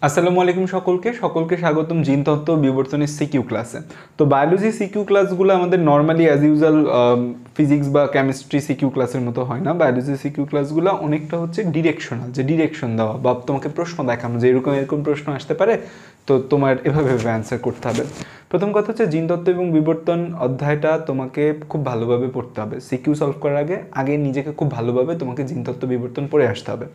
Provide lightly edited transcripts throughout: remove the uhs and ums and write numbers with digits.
আসসালামু আলাইকুম সকলকে সকলকে স্বাগতম জিনতত্ত্ব বিবর্তনের সিকিউ ক্লাসে। তো বায়োলজি সিকিউ ক্লাসগুলো আমাদের নর্মালি অ্যাজ ইউজুয়াল ফিজিক্স বা কেমিস্ট্রি সিকিউ ক্লাসের মতো হয় না। বায়োলজি সিকিউ ক্লাসগুলো অনেকটা হচ্ছে ডিরেকশনাল, যে ডিরেকশন দেওয়া বা তোমাকে প্রশ্ন দেখানো যে এরকম এরকম প্রশ্ন আসতে পারে, তো তোমার এভাবে অ্যান্সার করতে হবে। প্রথম কথা হচ্ছে জিনতত্ত্ব এবং বিবর্তন অধ্যায়টা তোমাকে খুব ভালোভাবে পড়তে হবে। সিকিউ সলভ করার আগে আগে নিজেকে খুব ভালোভাবে তোমাকে জিনতত্ত্ব বিবর্তন পড়ে আসতে হবে।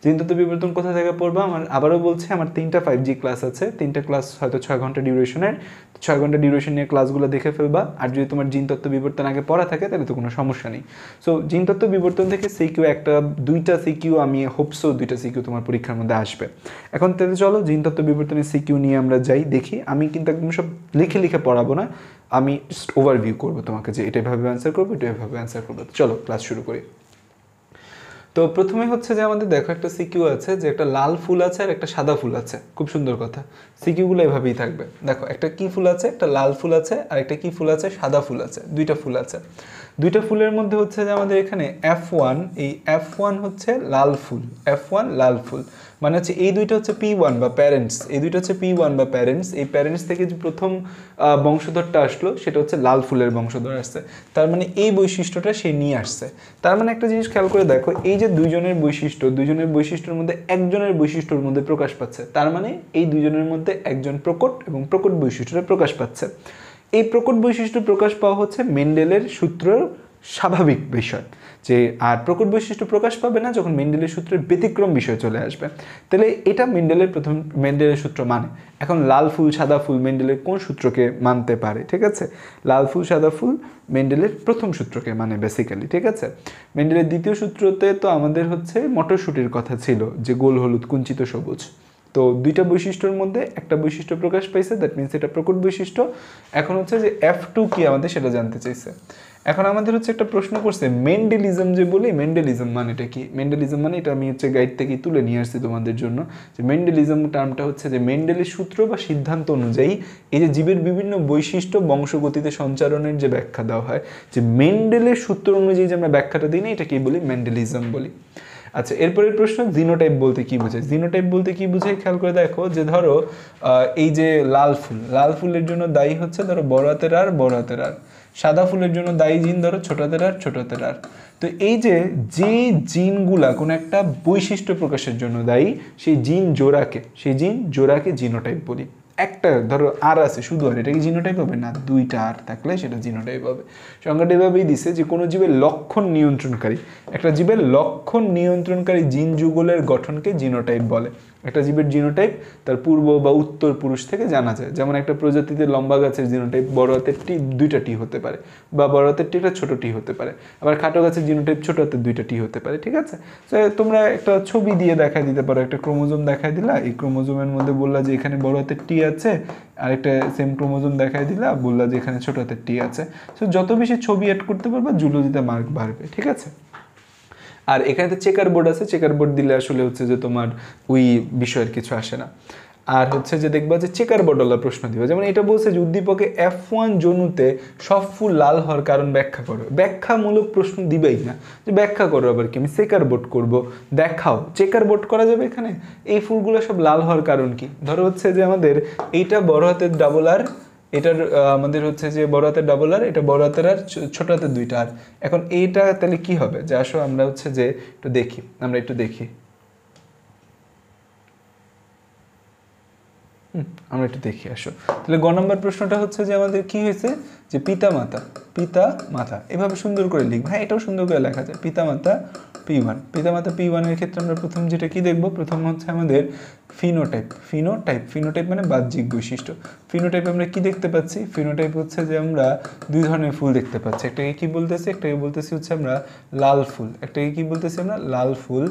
জিনতত্ত্ব বিবর্তন কোথা থেকে পড়বা? আমার আবারও বলছি, আমার 3টা 5G ক্লাস আছে, 3টা ক্লাস হয়তো 6 ঘন্টা ডিউরেশনের। 6 ঘন্টা ডিউরেশন নিয়ে ক্লাসগুলো দেখে ফেলবা। আর যদি তোমার জিনতত্ত্ব বিবর্তন আগে পড়া থাকে তাহলে তো কোনো সমস্যা নেই। সো জিনতত্ত্ব বিবর্তন থেকে সিকিউ একটা 2টা সিকিউ, আমি হোপসো 2টা সিকিউ তোমার পরীক্ষার মধ্যে আসবে। এখন তাহলে চলো জিনতত্ত্ব বিবর্তনের সিকিউ নিয়ে আমরা যাই, দেখি। আমি কিন্তু একদম সব লিখে লিখে পড়াবো না, আমি জাস্ট ওভারভিউ করবো তোমাকে যে এটা এভাবে অ্যান্সার করবো, এটা এভাবে অ্যান্সার করবো। চলো ক্লাস শুরু করি। তো প্রথমে হচ্ছে যে আমাদের দেখো একটা সিকিউ আছে যে একটা লাল ফুল আছে আর একটা সাদা ফুল আছে। খুব সুন্দর কথা, সিকিউগুলো এভাবেই থাকবে। দেখো একটা কি ফুল আছে, একটা লাল ফুল আছে, আর একটা কি ফুল আছে, সাদা ফুল আছে। 2টা ফুল আছে। 2টা ফুলের মধ্যে হচ্ছে যে আমাদের এখানে F1, এই F1 হচ্ছে লাল ফুল, F1 লাল ফুল, মানে হচ্ছে এই 2টা হচ্ছে P1 বা প্যারেন্টস, এই 2টা হচ্ছে P1 বা প্যারেন্টস। এই প্যারেন্টস থেকে যে প্রথম বংশধরটা আসলো সেটা হচ্ছে লাল ফুলের বংশধর আসছে, তার মানে এই বৈশিষ্ট্যটা সে নিয়ে আসছে। তার মানে একটা জিনিস খেয়াল করে দেখো, এই যে দুইজনের বৈশিষ্ট্যের মধ্যে একজনের বৈশিষ্ট্যের মধ্যে প্রকাশ পাচ্ছে, তার মানে এই দুইজনের মধ্যে একজন প্রকট এবং প্রকট বৈশিষ্ট্যটা প্রকাশ পাচ্ছে। এই প্রকট বৈশিষ্ট্য প্রকাশ পাওয়া হচ্ছে মেন্ডেলের সূত্রের স্বাভাবিক বিষয়, যে আর প্রকট বৈশিষ্ট্য প্রকাশ পাবে না যখন মেন্ডেলের সূত্রের ব্যতিক্রম বিষয় চলে আসবে। তাহলে এটা মেন্ডেলের সূত্র মানে। এখন লাল ফুল সাদা ফুল মেন্ডেলের কোন সূত্রকে মানতে পারে? ঠিক আছে, লাল ফুল সাদা ফুল মেন্ডেলের প্রথম সূত্রকে মানে বেসিক্যালি। ঠিক আছে, মেন্ডেলের দ্বিতীয় সূত্রতে তো আমাদের হচ্ছে মটরশুঁটির কথা ছিল, যে গোল হলুদ কুঞ্চিত সবুজ। তো 2টা বৈশিষ্ট্যের মধ্যে একটা বৈশিষ্ট্য প্রকাশ পাইছে, দ্যাট মিনস এটা প্রকট বৈশিষ্ট্য। এখন হচ্ছে যে F2 কি আমাদের সেটা জানতে চাইছে। এখন আমাদের হচ্ছে একটা প্রশ্ন করছে মেন্ডেলিজম, যে বলি মেন্ডেলিজম মানেটা কি? মেন্ডেলিজম মানে, এটা আমি হচ্ছে গাইড থেকে তুলে নিয়ে আসছি তোমাদের জন্য, যে মেন্ডেলিজম টার্মটা হচ্ছে যে মেন্ডেলের সূত্র বা সিদ্ধান্ত অনুযায়ী এই যে জীবের বিভিন্ন বৈশিষ্ট্য বংশগতিতে সঞ্চালনের যে ব্যাখ্যা দেওয়া হয়, যে মেন্ডেলের সূত্র অনুযায়ী যে আমরা ব্যাখ্যাটা দিই না, এটাকেই বলি মেন্ডেলিজম বলি। আচ্ছা, এরপরের প্রশ্ন, জিনোটাইপ বলতে কি বোঝায়? জিনোটাইপ বলতে কি বোঝায় খেয়াল করে দেখো, যে ধরো এই যে লাল ফুলের জন্য দায়ী হচ্ছে ধরো বড় হাতের আর বড় হাতের আর, সাদা ফুলের জন্য দায়ী জিন ধরো ছোট হাতের আর ছোট হাতের আর। তো এই যে জিনগুলা কোনো একটা বৈশিষ্ট্য প্রকাশের জন্য দায়ী, সেই জিন জোড়াকে জিনোটাইপ বলি। একটা ধরো আর আছে শুধু আর, এটা কি জিনোটাইপ হবে না? 2টা আর থাকলে সেটা জিনোটাইপ হবে। সংজ্ঞাটা এভাবেই দিছে যে কোনো জীবের লক্ষণ নিয়ন্ত্রণকারী, একটা জীবের লক্ষণ নিয়ন্ত্রণকারী জিন যুগলের গঠনকে জিনোটাইপ বলে। একটা জীবের জিনোটাইপ তার পূর্ব বা উত্তর পুরুষ থেকে জানা যায়। যেমন একটা প্রজাতিতে লম্বা গাছের জিনোটাইপ বড় হাতের টি 2টা টি হতে পারে, বা বড় হাতের টিটা ছোট টি হতে পারে। আবার খাটো গাছের জিনোটাইপ ছোট হাতের 2টা টি হতে পারে। ঠিক আছে, তো তোমরা একটা ছবি দিয়ে দেখাই দিতে পারো, একটা ক্রোমোজোম দেখাই দিলা, এই ক্রোমোজোমের মধ্যে বললা যে এখানে বড় হাতের টি আছে, আর একটা সেম ক্রোমোজোম দেখাই দিলা, বললা যে এখানে ছোট হাতের টি আছে। সো যত বেশি ছবি অ্যাড করতে পারবা জুলজিতে মার্ক বাড়বে। ঠিক আছে, আর এখানে তো চেকার বোর্ড আছে, চেকার বোর্ড দিলে আসলে হচ্ছে যে তোমার ওই বিষয়ের কিছু আসে না। আর হচ্ছে যে দেখবা যে চেকার বোর্ডওয়ালা প্রশ্ন দিবে, যেমন এটা বলছে যে উদ্দীপকে F1 জনুতে সব ফুল লাল হওয়ার কারণ ব্যাখ্যা করো। ব্যাখ্যামূলক প্রশ্ন দিবেই না, যে ব্যাখ্যা করো আবার কি, আমি চেকার বোর্ড করবো, দেখাও। চেকার বোর্ড করা যাবে এখানে, এই ফুলগুলো সব লাল হওয়ার কারণ কি? ধরো হচ্ছে যে আমাদের এইটা বড় হাতের ডাবল আর, এটার আমাদের হচ্ছে যে বড় হাতের ডাবল আর, এটা বড় হাতের আর ছোট হাতের 2টা আর। এখন এইটা তাহলে কি হবে? যে আসো আমরা হচ্ছে যে একটু দেখি, আমরা একটু দেখি আসো। তাহলে গ নম্বর প্রশ্নটা হচ্ছে যে আমাদের কি হয়েছে, যে পিতা মাতা এভাবে সুন্দর করে লিখব। হ্যাঁ, এটাও সুন্দর করে লেখা যায়, পিতা মাতা P1 এর ক্ষেত্রে আমরা প্রথম যেটা কি দেখব, প্রথম হচ্ছে আমাদের ফিনোটাইপ মানে বাহ্যিক বৈশিষ্ট্য। ফিনোটাইপ আমরা কি দেখতে পাচ্ছি? ফিনোটাইপ হচ্ছে যে আমরা 2 ধরনের ফুল দেখতে পাচ্ছি। একটাকে কি বলতেছি? একটাকে বলতেছি হচ্ছে আমরা লাল ফুল। একটাকে কি বলতেছি আমরা? লাল ফুল।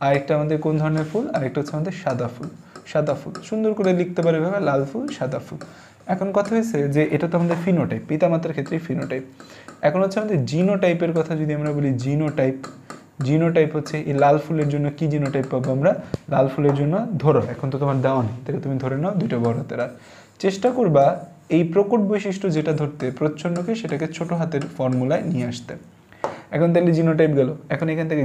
আর একটা আমাদের কোন ধরনের ফুল? আর একটা হচ্ছে আমাদের সাদা ফুল। সুন্দর করে লিখতে পারে এভাবে, লাল ফুল সাদা ফুল। এখন কথা হয়েছে যে এটা তো আমাদের ফিনোটাইপ, পিতামাতার ক্ষেত্রে ফিনোটাইপ। এখন হচ্ছে আমাদের জিনোটাইপের কথা যদি আমরা বলি, জিনোটাইপ হচ্ছে এই লাল ফুলের জন্য কি জিনোটাইপ পাবো আমরা? লাল ফুলের জন্য ধরো, এখন তো তোমার দেওয়া নেই, তাহলে তুমি ধরে নাও 2টা বড় হাতের আর। চেষ্টা করবা এই প্রকট বৈশিষ্ট্য যেটা ধরতে প্রচ্ছন্নকে, সেটাকে ছোট হাতের ফর্মুলায় নিয়ে আসতে। এখন তাহলে জিনোটাইপ গেল। এখন এখান থেকে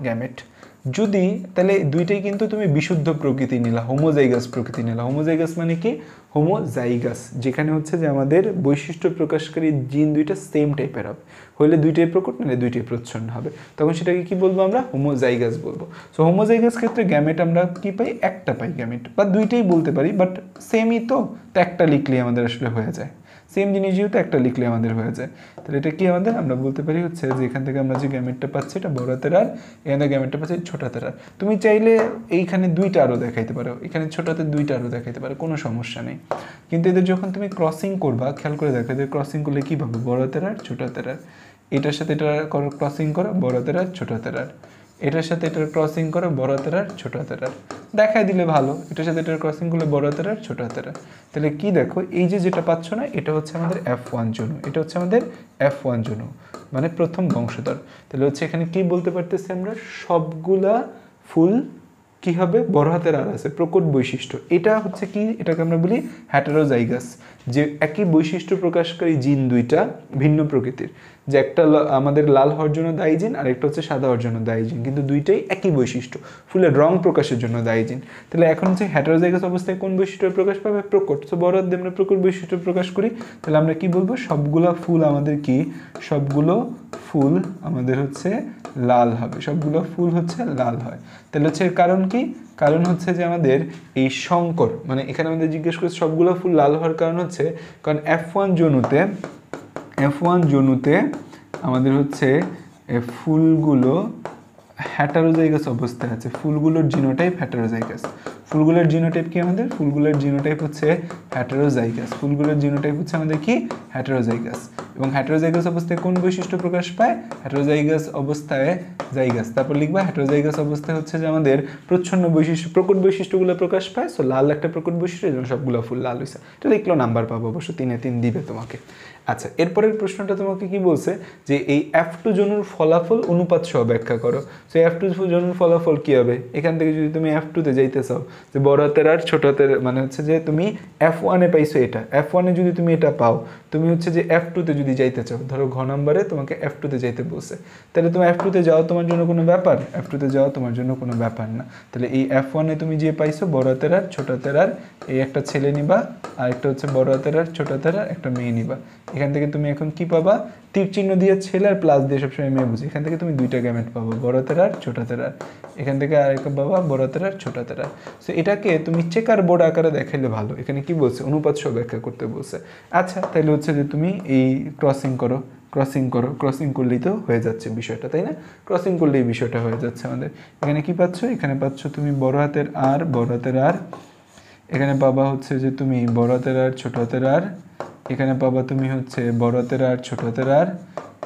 গ্যামেট যদি তাহলে দুইটাই কিন্তু তুমি বিশুদ্ধ প্রকৃতি নিলা, হোমোজাইগাস প্রকৃতি নিলা। হোমোজাইগাস মানে কি? হোমোজাইগাস যেখানে হচ্ছে যে আমাদের বৈশিষ্ট্য প্রকাশকারী জিন দুইটা সেম টাইপের হবে, হইলে দুইটাই প্রকট নাহলে দুইটাই প্রচ্ছন্ন হবে, তখন সেটাকে কি বলবো আমরা? হোমোজাইগাস বলবো। সো হোমোজাইগাস ক্ষেত্রে গ্যামেট আমরা কি পাই? একটা পাই গ্যামেট, বা দুইটাই বলতে পারি, বাট সেমই তো একটা লিখলেই আমাদের আসলে হয়ে যায়, সেম জিনিস যেহেতু একটা লিখলে আমাদের হয়ে যায়। তাহলে এটা কি আমাদের? আমরা বলতে পারি হচ্ছে যে এখান থেকে আমরা যে গ্যামেটটা পাচ্ছি এটা বড় হাতের আর, এখানে গ্যামেটটা পাচ্ছি ছোট হাতের আর। তুমি চাইলে এইখানে দুইটা আরও দেখাইতে পারো, এখানে ছোট হাতের দুইটা আরও দেখাইতে পারো, কোনো সমস্যা নেই। কিন্তু এদের যখন তুমি ক্রসিং করবা, খেয়াল করে দেখো এদের ক্রসিং করলে কী পাবো? বড় হাতের আর ছোট হাতের আর। এটার সাথে এটা ক্রসিং করো, বড় হাতের আর ছোট হাতের আর। এটার সাথে এটার ক্রসিং করো, বড় হাতের আর ছোট হাতের আর। দেখাই দিলে ভালো, এটার সাথে এটার ক্রসিং করলে বড় হাতের আর ছোট হাতের আর। তাহলে কি দেখো, এই যে যেটা পাচ্ছ না, এটা হচ্ছে আমাদের F1 জনু, এটা হচ্ছে আমাদের F1 জনু, মানে প্রথম বংশধর। তাহলে হচ্ছে এখানে কি বলতে পারতেছি আমরা? সবগুলা ফুল কি হবে? বড় হাতের আর আছে, প্রকট বৈশিষ্ট্য। এটা হচ্ছে কি? এটাকে আমরা বলি হেটেরোজাইগাস, যে একই বৈশিষ্ট্য প্রকাশকারী জিন দুইটা ভিন্ন প্রকৃতির, যে একটা আমাদের লাল হওয়ার জন্য দায়ী জিন আর একটা হচ্ছে সাদা হওয়ার জন্য দায়ী জিন, কিন্তু দুইটাই একই বৈশিষ্ট্য, ফুলের রং প্রকাশের জন্য দায়ী জিন। তাহলে এখন হচ্ছে হেটেরোজাইগাস অবস্থায় কোন বৈশিষ্ট্য প্রকাশ পাবে? প্রকট। তো বড় হাত দিয়ে আমরা প্রকট বৈশিষ্ট্য প্রকাশ করি, তাহলে আমরা কি বলবো? সবগুলো ফুল আমাদের কি? সবগুলো ফুল আমাদের হচ্ছে লাল হবে, সবগুলো ফুল হচ্ছে লাল হয়। তাহলে হচ্ছে এর কারণ কি? কারণ হচ্ছে যে আমাদের এই সংকর, মানে এখানে আমাদের জিজ্ঞেস করছে সবগুলো ফুল লাল হওয়ার কারণ হচ্ছে কারণ F1 জনুতে আমাদের হচ্ছে ফুলগুলো হেটারোজাইগাস অবস্থায় আছে, ফুলগুলোর জিনোটাইপ হেটারোজাইগাস। ফুলগুলোর জিনোটাইপ কি আমাদের? ফুলগুলোর জিনোটাইপ হচ্ছে হেটারোজাইগাস। ফুলগুলোর জিনোটাইপ হচ্ছে আমাদের কি? হেটারোজাইগাস। এবং হেটারোজাইগাস অবস্থায় কোন বৈশিষ্ট্য প্রকাশ পায়? হেটারোজাইগাস অবস্থায় জাইগাস, তারপর লিখবা হেটারোজাইগাস অবস্থায় হচ্ছে যে আমাদের প্রচ্ছন্ন বৈশিষ্ট্য, প্রকট বৈশিষ্ট্যগুলো প্রকাশ পায়। সো লাল একটা প্রকট বৈশিষ্ট্য, যেমন সবগুলো ফুল লাল হয়েছে। এটা লিখলেও নাম্বার পাবো, অবশ্য 3-এ 3 দিবে তোমাকে। আচ্ছা, এরপরের প্রশ্নটা তোমাকে কি বলছে? যে এই F2 জনুর ফলাফল অনুপাত সহ ব্যাখ্যা করো। সো F2 জনুর ফলাফল কি হবে? এখান থেকে যদি তুমি F2 তে যাইতে চাও, যে বড় হাতের আর ছোট হাতের, মানে হচ্ছে যে তুমি F1-এ পাইছো এটা, F1-এ যদি তুমি এটা পাও, তুমি হচ্ছে যে F2 তে যদি যাইতে চাও, ধরো ঘ নম্বরে তোমাকে F2 তে যাইতে বলছে, তাহলে তুমি F2 তে যাও তোমার জন্য কোনো ব্যাপার? F2 তে যাও তোমার জন্য কোনো ব্যাপার না। তাহলে এই F1-এ তুমি যে পাইছো বড় হাতের আর ছোট হাতের আর, এই একটা ছেলে নিবা, আর একটা হচ্ছে বড় হাতের আর ছোট হাতের আর, একটা মেয়ে নিবা। এখান থেকে তুমি এখন কি পাবা? তীর চিহ্ন দিয়ে ছেলে আর প্লাস দিয়ে সবসময় মেয়ে বুঝি। এখান থেকে তুমি দুইটা গ্যামেট পাবো, বড় হাতের আর ছোট হাতের আর। এখান থেকে আরেকটা পাবা বড় হাতের আর ছোট হাতের আর। সো এটাকে তুমি চেকার বোর্ড আকারে দেখাইলে ভালো। এখানে কি বলছে? অনুপাত সহ ব্যাখ্যা করতে বলছে। আচ্ছা, তাহলে হচ্ছে যে তুমি এই ক্রসিং করলেই তো হয়ে যাচ্ছে বিষয়টা, তাই না? ক্রসিং করলেই বিষয়টা হয়ে যাচ্ছে আমাদের। এখানে কি পাচ্ছ? এখানে পাচ্ছ তুমি বড় হাতের আর, বড় হাতের আর। এখানে পাবা হচ্ছে যে তুমি বড় হাতের আর, ছোট হাতের আর। এখানে পাবা তুমি হচ্ছে বড় হাতের আর, ছোট হাতের আর।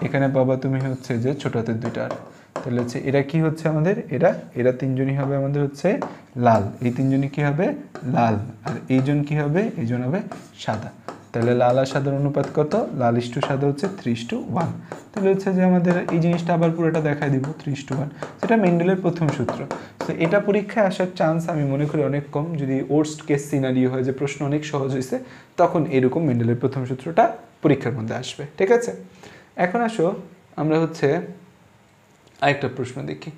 এখানে পাবা তুমি হচ্ছে যে ছোট হাতের দুইটা আর। তাহলে হচ্ছে এরা কি হচ্ছে আমাদের? এরা তিনজনই হবে আমাদের হচ্ছে লাল। এই তিনজনই কি হবে? লাল। আর এইজন কি হবে? এইজন হবে সাদা। তাহলে লাল আর সাদার অনুপাত কত? লাল ইস্টু সাদা হচ্ছে 3:1। তাহলে হচ্ছে যে আমাদের এই জিনিসটা আবার পুরোটা দেখাই দিব 3:1। সেটা মেন্ডেলের প্রথম সূত্র। তো এটা পরীক্ষায় আসার চান্স আমি মনে করি অনেক কম। যদি ওয়ার্স্ট কেস সিনারিও হয় যে প্রশ্ন অনেক সহজ হয়েছে, তখন এরকম মেন্ডেলের প্রথম সূত্রটা পরীক্ষার মধ্যে আসবে। ঠিক আছে, এখন আসো আমরা হচ্ছে আরেকটা প্রশ্ন দেখি।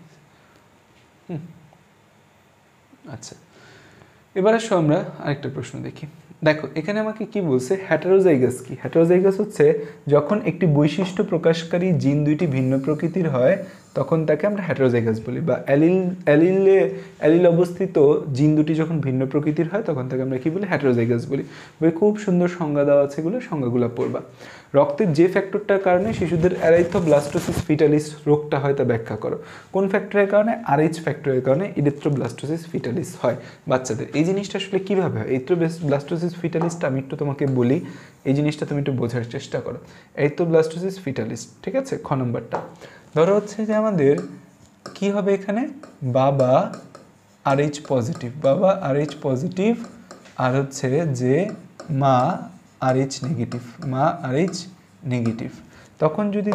আচ্ছা, এবার আসো আমরা আরেকটা প্রশ্ন দেখি। দেখো এখানে আমাকে কি বলছে? হেটারোজাইগাস কি? হেটারোজাইগাস হচ্ছে যখন একটি বৈশিষ্ট্য প্রকাশকারী জিন দুইটি ভিন্ন প্রকৃতির হয়, তখন তাকে আমরা হেটারোজাইগাস বলি। বা অ্যালিল অবস্থিত জিন দুটি যখন ভিন্ন প্রকৃতির হয়, তখন তাকে আমরা কি বলি? হেটারোজাইগাস বলি। বই খুব সুন্দর সংজ্ঞা দেওয়া আছে, এগুলো সংজ্ঞাগুলো পড়বা। রক্তের যে ফ্যাক্টরটার কারণে শিশুদের এরাইথ্রোব্লাস্টোসিস ফিটালিস রোগটা হয় তা ব্যাখ্যা করো। কোন ফ্যাক্টরের কারণে? RH ফ্যাক্টরের কারণে এরিথ্রোব্লাস্টোসিস ফিটালিস হয় বাচ্চাদের। এই জিনিসটা আসলে কীভাবে হয়? এরিথ্রোব্লাস্টোসিস ফিটালিসটা আমি একটু তোমাকে বলি, এই জিনিসটা তুমি একটু বোঝার চেষ্টা করো। এরিথ্রোব্লাস্টোসিস ফিটালিস, ঠিক আছে? খ নম্বরটা ধরো হচ্ছে যে আমাদের কি হবে এখানে? বাবা RH পজিটিভ, বাবা RH পজিটিভ, আর হচ্ছে যে মা RH নেগেটিভ, মা RH নেগেটিভ। তখন যদি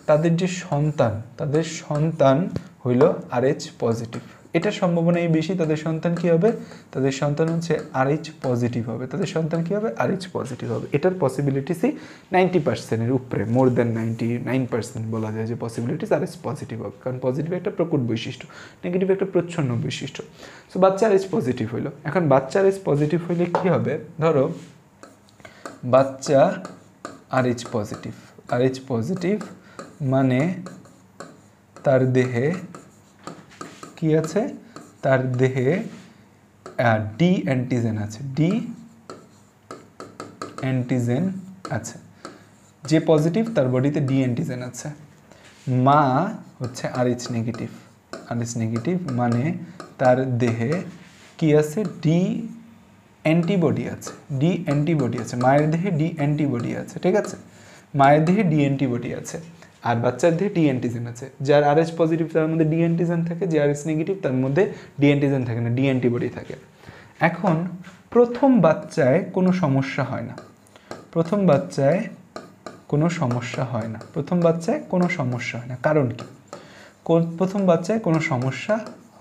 তাদের যে সন্তান, তাদের সন্তান হইল RH পজিটিভ, এটার সম্ভাবনাই বেশি তাদের সন্তান কি হবে, তাদের সন্তান হচ্ছে RH পজিটিভ হবে, তাদের সন্তান কি হবে, RH পজিটিভ হবে। এটার পসিবিলিটিসই 90%-এর উপরে, মোর দ্যান 99% বলা যায় যে পসিবিলিটিস RH পজিটিভ হবে, কারণ পজিটিভ একটা প্রকট বৈশিষ্ট্য, নেগেটিভ একটা প্রচ্ছন্ন বৈশিষ্ট্য। সো বাচ্চা RH পজিটিভ হইলো। এখন বাচ্চা RH পজিটিভ হইলে কি হবে, ধরো বাচ্চা RH পজিটিভ, RH পজিটিভ মানে তার দেহে কি আছে, তার দেহে ডি অ্যান্টিজেন আছে, ডি অ্যান্টিজেন আছে। যে পজিটিভ তার বডিতে ডি অ্যান্টিজেন আছে। মা হচ্ছে RH নেগেটিভ, RH নেগেটিভ মানে তার দেহে কি আছে, ডি অ্যান্টিবডি আছে, ডি অ্যান্টিবডি আছে, মায়ের দেহে ডি অ্যান্টিবডি আছে, ঠিক আছে, মায়ের দেহে ডি অ্যান্টিবডি আছে, আর বাচ্চার দেহে ডি অ্যান্টিজেন আছে। যার RH পজিটিভ তার মধ্যে ডি অ্যান্টিজেন থাকে, যে RH নেগেটিভ তার মধ্যে ডি অ্যান্টিজেন থাকে না, ডি অ্যান্টিবডি থাকে। এখন প্রথম বাচ্চায় কোনো সমস্যা হয় না, প্রথম বাচ্চায় কোনো সমস্যা হয় না, প্রথম বাচ্চায় কোনো সমস্যা হয় না। কারণ কি, প্রথম বাচ্চায় কোনো সমস্যা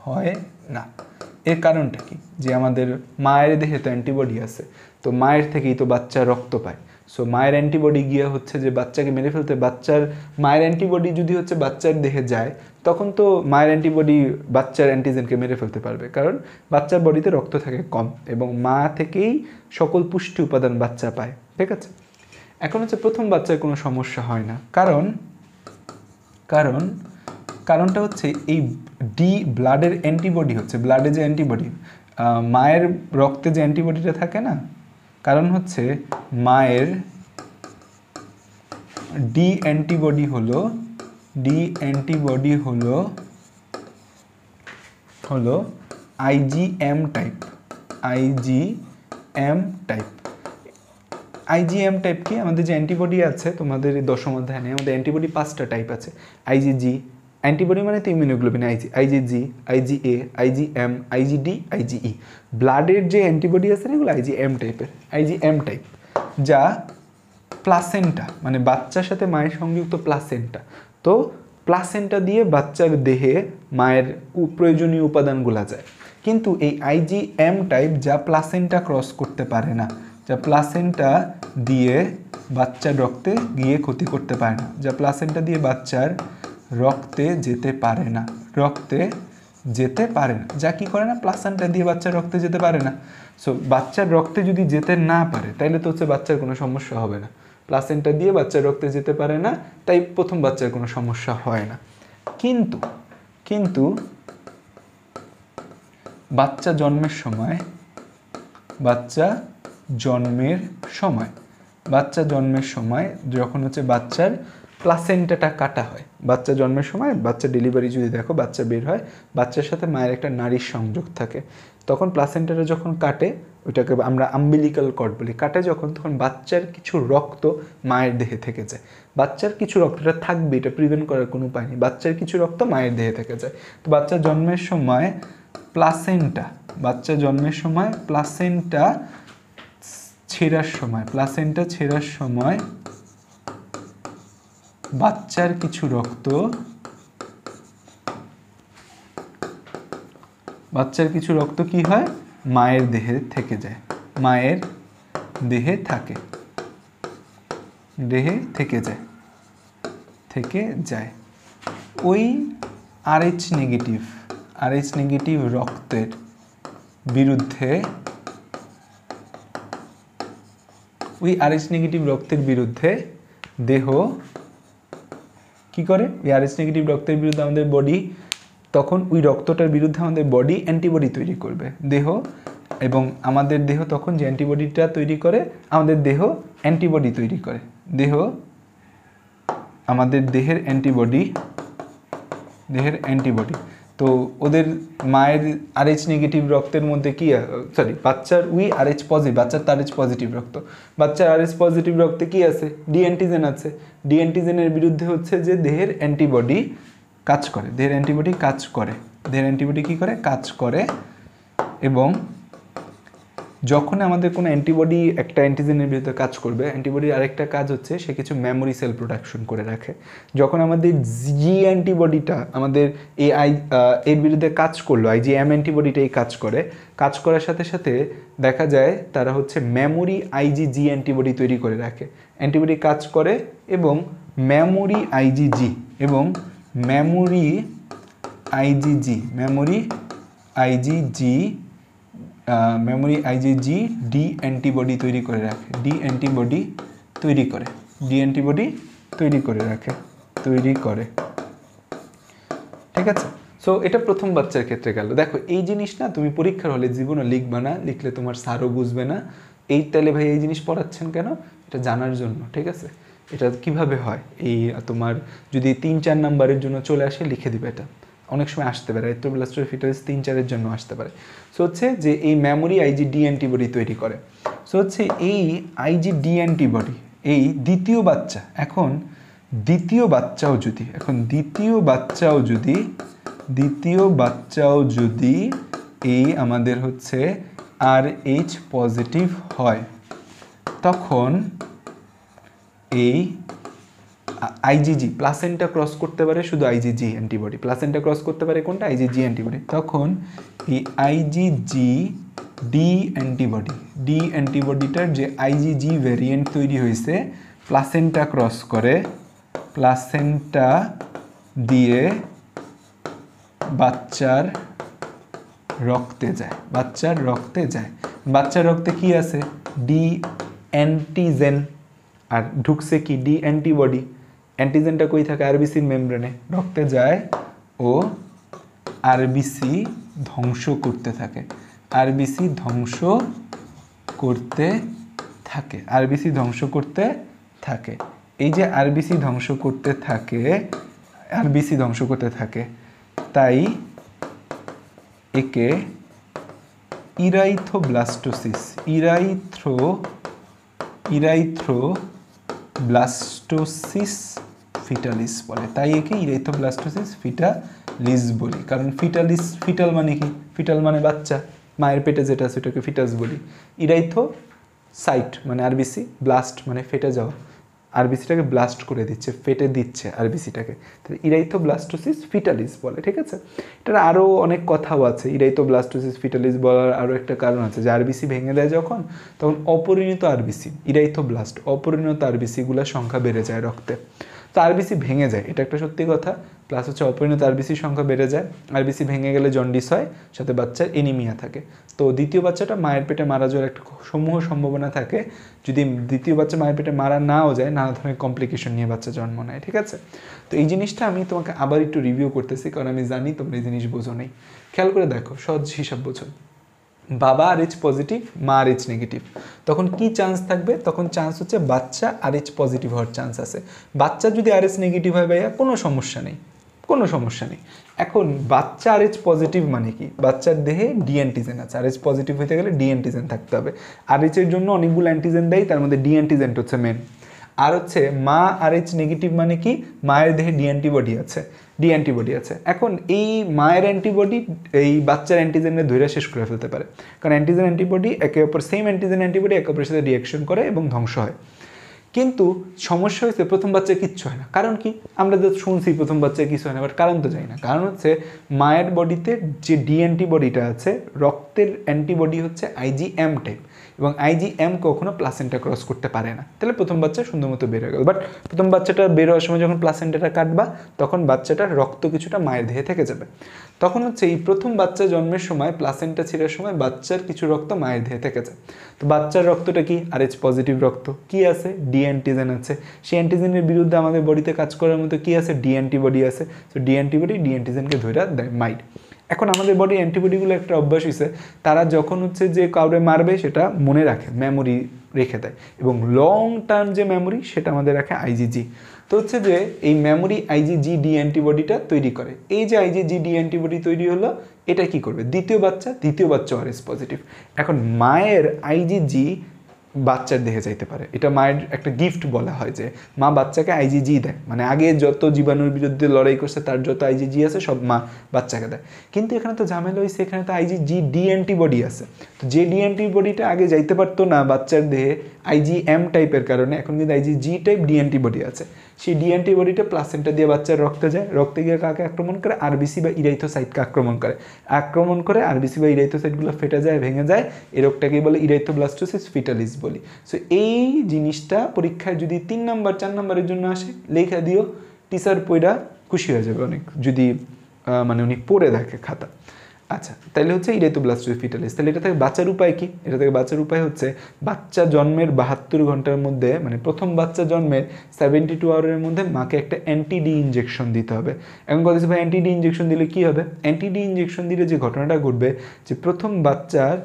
হয় না, এর কারণটা কি, যে আমাদের মায়ের দেহে তো অ্যান্টিবডি আছে, তো মায়ের থেকেই তো বাচ্চা রক্ত পায়। সো মায়ের অ্যান্টিবডি গিয়ে হচ্ছে যে বাচ্চাকে মেরে ফেলতে, বাচ্চার মায়ের অ্যান্টিবডি যদি হচ্ছে বাচ্চার দেহে যায়, তখন তো মায়ের অ্যান্টিবডি বাচ্চার অ্যান্টিজেনকে মেরে ফেলতে পারবে, কারণ বাচ্চার বডিতে রক্ত থাকে কম এবং মা থেকেই সকল পুষ্টি উপাদান বাচ্চা পায়, ঠিক আছে। এখন হচ্ছে প্রথম বাচ্চার কোনো সমস্যা হয় না, কারণটা হচ্ছে এই ডি ব্লাডের অ্যান্টিবডি হচ্ছে, ব্লাডে যে অ্যান্টিবডি, মায়ের রক্তে যে অ্যান্টিবডিটা থাকে না, কারণ হচ্ছে মায়ের ডি অ্যান্টিবডি হলো IgM type, IgM type. IgM type কি, আমাদের যে অ্যান্টিবডি আছে তোমাদের দশম অধ্যায়ে নেই, আমাদের অ্যান্টিবডি 5টা টাইপ আছে। IgG অ্যান্টিবডি মানে তো immunoglobulin, IgG, IgA, IgM, IgD, IgE। ব্লাডের যে অ্যান্টিবডি আছে না, এগুলো IgM টাইপের, IgM টাইপ, যা প্লাসেন্টা মানে বাচ্চার সাথে মায়ের সংযুক্ত প্লাসেন্টা, তো প্লাসেন্টা দিয়ে বাচ্চার দেহে মায়ের প্রয়োজনীয় উপাদানগুলো যায়। কিন্তু এই IgM টাইপ যা প্লাসেন্টা ক্রস করতে পারে না, যা প্লাসেন্টা দিয়ে বাচ্চার রক্তে গিয়ে ক্ষতি করতে পারে না, যা প্লাসেন্টা দিয়ে বাচ্চার রক্তে যেতে পারে না, যা কি করে না, প্লাসেন্টা দিয়ে বাচ্চার রক্তে যেতে পারে না। সো বাচ্চার রক্তে যদি যেতে না পারে তাইলে তো হচ্ছে বাচ্চার কোনো সমস্যা হবে না, প্লাসেন্টা দিয়ে বাচ্চার রক্তে যেতে পারে না, তাই প্রথম বাচ্চার কোনো সমস্যা হয় না। কিন্তু বাচ্চা জন্মের সময় যখন হচ্ছে বাচ্চার প্লাসেন্টাটা কাটা হয়, বাচ্চা জন্মের সময়, বাচ্চা ডেলিভারি যদি দেখো, বাচ্চা বের হয়, বাচ্চার সাথে মায়ের একটা নাড়ির সংযোগ থাকে, তখন প্লাসেন্টাটা যখন কাটে, ওইটাকে আমরা আম্বিলিক্যাল কর্ড বলি, কাটে যখন, তখন বাচ্চার কিছু রক্ত মায়ের দেহে থেকে যায়, বাচ্চার কিছু রক্তটা থাকবে, এটা প্রিভেন্ট করার কোনো উপায় নেই, বাচ্চার কিছু রক্ত মায়ের দেহে থেকে যায়। তো বাচ্চা জন্মের সময় প্লাসেন্টা ছেঁড়ার সময় বাচ্চার কিছু রক্ত কি হয়, মায়ের দেহে থেকে যায়, মায়ের দেহে থেকে যায়। ওই RH নেগেটিভ রক্তের বিরুদ্ধে, দেহ কি করে, ওই RH নেগেটিভ রক্তের বিরুদ্ধে আমাদের বডি, তখন ওই রক্তটার বিরুদ্ধে আমাদের বডি অ্যান্টিবডি তৈরি করবে দেহ, এবং আমাদের দেহ তখন যে অ্যান্টিবডিটা তৈরি করে, আমাদের দেহ অ্যান্টিবডি তৈরি করে, আমাদের দেহের অ্যান্টিবডি। তো ওদের মায়ের RH নেগেটিভ রক্তের মধ্যে কি, বাচ্চার RH পজিটিভ, বাচ্চার তো RH পজিটিভ রক্ত, বাচ্চার RH পজিটিভ রক্তে কি আছে, ডি অ্যান্টিজেন আছে, ডি অ্যান্টিজেনের বিরুদ্ধে হচ্ছে যে দেহের অ্যান্টিবডি কাজ করে, দেহের অ্যান্টিবডি কি করে, কাজ করে, এবং যখন আমাদের কোনো অ্যান্টিবডি একটা অ্যান্টিজেনের বিরুদ্ধে কাজ করবে, অ্যান্টিবডির আরেকটা কাজ হচ্ছে সে কিছু মেমোরি সেল প্রোডাকশন করে রাখে। যখন আমাদের জি অ্যান্টিবডিটা আমাদের এর বিরুদ্ধে কাজ করলো, আইজিএম অ্যান্টিবডিটা এই কাজ করার সাথে সাথে দেখা যায় তারা হচ্ছে মেমোরি আইজিজি অ্যান্টিবডি তৈরি করে রাখে। অ্যান্টিবডি কাজ করে এবং মেমোরি আইজিজি ডি অ্যান্টিবডি তৈরি করে রাখে, ডি অ্যান্টিবডি তৈরি করে। ঠিক আছে, সো এটা প্রথম বাচ্চার ক্ষেত্রে গেল। দেখো এই জিনিস না তুমি পরীক্ষার হলে জীবনে লিখবে না, লিখলে তোমার স্যারও বুঝবে না। এই তাহলে ভাই এই জিনিস পড়াচ্ছেন কেন, এটা জানার জন্য। ঠিক আছে, এটা কিভাবে হয়, এই তোমার যদি 3-4 নাম্বারের জন্য চলে আসে লিখে দিবে। এটা অনেক সময় আসতে পারে, এরিথ্রোব্লাস্টোসিস ফিটালিস 3-4-এর জন্য আসতে পারে। সো হচ্ছে যে এই মেমোরি আইজিডি অ্যান্টিবডি তৈরি করে। সো হচ্ছে এই আইজিডি অ্যান্টিবডি এই দ্বিতীয় বাচ্চাও যদি এই আমাদের হচ্ছে RH পজিটিভ হয়, তখন এই আইজিজি প্লাসেন্টা ক্রস করতে পারে, শুধু আইজিজি অ্যান্টিবডি প্লাসেন্টা ক্রস করতে পারে কোনটা, আইজিজি অ্যান্টিবডি। তখন এই আইজিজি ডি অ্যান্টিবডিটার যে আইজিজি ভ্যারিয়েন্ট তৈরি হয়েছে প্লাসেন্টা ক্রস করে, প্লাসেন্টা দিয়ে বাচ্চার রক্তে যায়। বাচ্চার রক্তে কি আছে, ডি অ্যান্টিজেন, আর ঢুকছে কি ডি অ্যান্টিবডি। অ্যান্টিজেনটা কই থাকে, আরবিসির মেমব্রেনে, রক্তে যায় ও আরবিসি ধ্বংস করতে থাকে। এই যে আরবিসি ধ্বংস করতে থাকে, তাই একে ইরাইথ্রোব্লাস্টোসিস ফিটালিস বলে। বলি, কারণ ফিটাল মানে কি, ফিটাল মানে বাচ্চা, মায়ের পেটে যেটা আছে সেটাকে ফিটাস বলি। ইরাইথ্রোসাইট মানে আরবিসি, ব্লাস্ট মানে ফেটে যাওয়া, আরবিসিটাকে ব্লাস্ট করে দিচ্ছে, ফেটে দিচ্ছে আরবিসিটাকে, তাহলে ইরাইথ্রোব্লাস্টোসিস ফিটালিস বলে। ঠিক আছে, এটার আরও অনেক কথাও আছে। ইরাইথ্রোব্লাস্টোসিস ফিটালিস বলার আরও একটা কারণ আছে যে আরবিসি ভেঙে দেয় যখন, তখন অপরিণত আরবিসি, অপরিণত আরবিসিগুলোর সংখ্যা বেড়ে যায় রক্তে। তো আরবিসি ভেঙে যায়, এটা একটা সত্যি কথা। প্লাস হচ্ছে অপরিণত আরবিসির সংখ্যা বেড়ে যায়, আরবিসি ভেঙে গেলে জন্ডিস হয়, সাথে বাচ্চার এনিমিয়া থাকে। তো দ্বিতীয় বাচ্চাটা মায়ের পেটে মারা যাওয়ার একটা সমূহ সম্ভাবনা থাকে। যদি দ্বিতীয় বাচ্চা মায়ের পেটে মারা নাও যায়, নানা ধরনের কমপ্লিকেশন নিয়ে বাচ্চা জন্ম নেয়। ঠিক আছে, তো এই জিনিসটা আমি তোমাকে আবার একটু রিভিউ করতেছি, কারণ আমি জানি তোমরা এই জিনিস বোঝো নেই। খেয়াল করে দেখো, সহজ হিসাব বোঝো। বাবা RH পজিটিভ, মা RH নেগেটিভ, তখন কি চান্স থাকবে, তখন চান্স হচ্ছে বাচ্চা RH পজিটিভ হওয়ার চান্স আছে। বাচ্চা যদি RH নেগেটিভ হয় ভাইয়া কোনো সমস্যা নেই। এখন বাচ্চা RH পজিটিভ মানে কি, বাচ্চার দেহে ডি অ্যান্টিজেন আছে, RH পজিটিভ হতে গেলে ডি অ্যান্টিজেন থাকতে হবে। RH এর জন্য অনেকগুলো অ্যান্টিজেন দেয়, তার মধ্যে ডি অ্যান্টিজেনটা হচ্ছে মেন। আর হচ্ছে মা RH নেগেটিভ মানে কি, মায়ের দেহে ডি অ্যান্টিবডি আছে। এখন এই মায়ের অ্যান্টিবডি এই বাচ্চার অ্যান্টিজেনে ধরে শেষ করে ফেলতে পারে, কারণ অ্যান্টিজেন অ্যান্টিবডি একে অপর সেম অ্যান্টিজেন অ্যান্টিবডি একে অপরের সাথে রিঅ্যাকশন করে এবং ধ্বংস হয়। কিন্তু সমস্যা হয়েছে প্রথম বাচ্চার কিচ্ছু হয় না। কারণ কি, আমরা তো শুনছি প্রথম বাচ্চার কিছু হয় না, বাট কারণ তো জানি না। কারণ হচ্ছে মায়ের বডিতে যে ডি অ্যান্টিবডিটা আছে, রক্তের অ্যান্টিবডি হচ্ছে IgM টাইপ, এবং IgM কখনো প্লাসেন্টা ক্রস করতে পারে না। তাহলে প্রথম বাচ্চা সুন্দর মতো বের হয়ে গেল। বাট প্রথম বাচ্চাটা বের হওয়ার সময় যখন প্লাসেন্টাটা কাটবা, তখন বাচ্চাটার রক্ত কিছুটা মায়ের দেহে থেকে যাবে। তখন হচ্ছে এই প্রথম বাচ্চা জন্মের সময় প্লাসেন্টা ছিঁড়ার সময় বাচ্চার কিছু রক্ত মায়ের দেহে থেকে যায়। তো বাচ্চার রক্তটা কি, RH পজিটিভ রক্ত। কি আছে, ডি অ্যান্টিজেন আছে। সেই অ্যান্টিজেনের বিরুদ্ধে আমাদের বডিতে কাজ করার মতো কি আছে, ডি অ্যান্টিবডি আছে। তো ডি অ্যান্টিজেনকে ধরে দেয় মাইট। এখন আমাদের বডি অ্যান্টিবডিগুলো একটা অভ্যাস হয়েছে, তারা যখন হচ্ছে যে কাউরে মারবে সেটা মনে রাখে, মেমোরি রেখে দেয়, এবং লং টার্ম যে মেমোরি সেটা আমাদের রাখে IgG। তো হচ্ছে যে এই মেমোরি IgG ডি অ্যান্টিবডিটা তৈরি করে। এই যে IgG ডি অ্যান্টিবডি তৈরি হলো, এটা কি করবে, দ্বিতীয় বাচ্চা RH পজিটিভ। এখন মায়ের IgG বাচ্চার দেহে যাইতে পারে। এটা মায়ের একটা গিফট বলা হয় যে মা বাচ্চাকে আইজিজি দেয়, মানে আগে যত জীবাণুর বিরুদ্ধে লড়াই করছে তার যত আইজিজি আছে সব মা বাচ্চাকে দেয়। কিন্তু এখানে তো ঝামেলা হয়েছে, এখানে তো আইজিজি ডি অ্যান্টিবডি আছে। তো যে ডি অ্যান্টিবডিটা আগে যাইতে পারতো না বাচ্চার দেহে আইজিএম টাইপের কারণে, এখন কিন্তু আইজিজি টাইপ ডি অ্যান্টিবডি আছে। সেই ডি অ্যান্টিবডিটা প্লাসেন্টা দিয়ে বাচ্চার রক্তে যায়, রক্তে গিয়ে কাকে আক্রমণ করে? আরবিসি বা ইরাইথোসাইটকে আক্রমণ করে আরবিসি বা ইরাইথোসাইটগুলো ফেটে যায়, ভেঙে যায়। এই রোগটাকেই বলে ইরাইথোব্লাস্টোসিস ফিটালিস বলি। সো এই জিনিসটা পরীক্ষায় যদি 3 নাম্বার 4 নাম্বারের জন্য আসে, লেখা দিও, টিচার পড়া খুশি হয়ে যাবে অনেক, যদি মানে উনি পড়ে দেখে খাতা। আচ্ছা, তাহলে হচ্ছে ইরাইথোব্লাস্টোসিস ফিটালিস। তাহলে এটা থেকে বাঁচার উপায় কি? এটা থেকে বাঁচার উপায় হচ্ছে বাচ্চা জন্মের 72 ঘন্টার মধ্যে, মানে প্রথম বাচ্চা জন্মের 72 আওয়ারের মধ্যে মাকে একটা অ্যান্টিডি ইঞ্জেকশন দিতে হবে। এখন কথা হচ্ছে ভাই অ্যান্টিডি ইঞ্জেকশন দিলে কী হবে? অ্যান্টিডি ইঞ্জেকশন দিলে যে ঘটনাটা ঘটবে, যে প্রথম বাচ্চার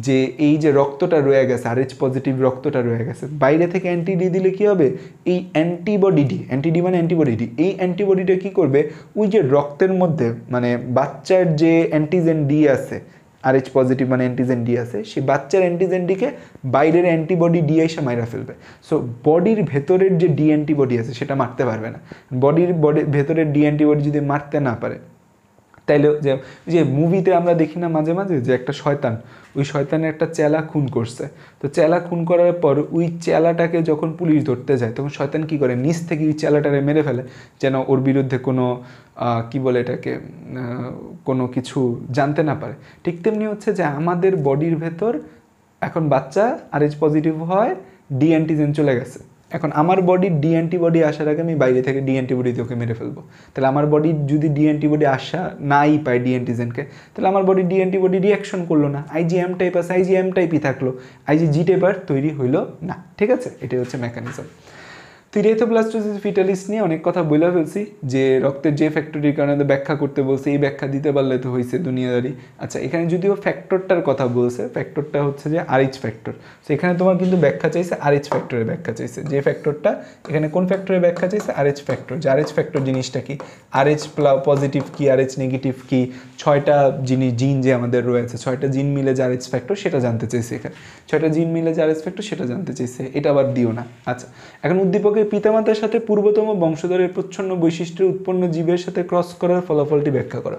যে এই যে রক্তটা রয়ে গেছে, RH পজিটিভ রক্তটা রয়ে গেছে, বাইরে থেকে অ্যান্টিডি দিলে কি হবে? এই অ্যান্টিডি মানে অ্যান্টিবডি, এই অ্যান্টিবডিটা কি করবে? ওই যে রক্তের মধ্যে মানে বাচ্চার যে অ্যান্টিজেন ডি আছে, RH পজিটিভ মানে অ্যান্টিজেন ডি আছে, সেই বাচ্চার অ্যান্টিজেন ডিকে বাইরের অ্যান্টিবডি ডি এসে মাইরা ফেলবে। সো বডির ভেতরের যে ডি অ্যান্টিবডি আছে সেটা মারতে পারবে না। বডির ভেতরের ডি অ্যান্টিবডি যদি মারতে না পারে, তাইলে যে মুভিতে আমরা দেখি না মাঝে মাঝে যে একটা শয়তান, ওই শয়তানের একটা চেলা খুন করছে, তো চেলা খুন করার পর ওই চেলাটাকে যখন পুলিশ ধরতে যায় তখন শয়তান কি করে? নিচ থেকে ওই চেলাটারে মেরে ফেলে, যেন ওর বিরুদ্ধে কোনো কি বলে এটাকে, কোনো কিছু জানতে না পারে। ঠিক তেমনি হচ্ছে যে আমাদের বডির ভেতর এখন বাচ্চা RH পজিটিভ হয়, ডি অ্যান্টিজেন চলে গেছে, এখন আমার বডির ডি অ্যান্টিবডি আসার আগে আমি বাইরে থেকে ডি অ্যান্টিবডি দিয়ে ওকে মেরে ফেলবো। তাহলে আমার বডির যদি ডি অ্যান্টিবডি আসা নাই পায় ডি অ্যান্টিজেনকে, তাহলে আমার বডির ডি অ্যান্টিবডি রিয়াকশন করলো না, আইজিএম টাইপ আছে আইজিএম টাইপই থাকলো, আইজিজি টাইপ আর তৈরি হইলো না। ঠিক আছে, এটাই হচ্ছে মেকানিজম। তো ইরাইথোব্লাস্টোসিস ফিটালিস নিয়ে অনেক কথা বলে ফেলছি, যে রক্তের যে ফ্যাক্টরির কারণে ব্যাখ্যা করতে বলছে, এই ব্যাখ্যা দিতে পারলে তো হয়েছে দুনিয়াদারি। আচ্ছা, এখানে যদিও ফ্যাক্টরটার কথা বলছে, ফ্যাক্টরটা হচ্ছে যে RH ফ্যাক্টর। তো এখানে তোমার কিন্তু ব্যাখ্যা চাইছে RH ফ্যাক্টরের ব্যাখ্যা চাইছে, যে ফ্যাক্টরটা এখানে কোন ফ্যাক্টরের ব্যাখ্যা চাইছে? RH factor. যে RH ফ্যাক্টর জিনিসটা কি, RH পজিটিভ কি, RH নেগেটিভ কি, 6টা জিন যে আমাদের রয়েছে, 6টা জিন মিলে যে RH ফ্যাক্টর সেটা জানতে চাইছে এখানে, 6টা জিন মিলে যে RH ফ্যাক্টর সেটা জানতে চাইছে, এটা আবার দিও না। আচ্ছা, এখন উদ্দীপকের পিতামাতার সাথে পূর্বতম বংশধরের প্রচ্ছন্ন বৈশিষ্ট্যের উৎপন্ন জীবের সাথে ক্রস করার ফলাফলটি ব্যাখ্যা করো।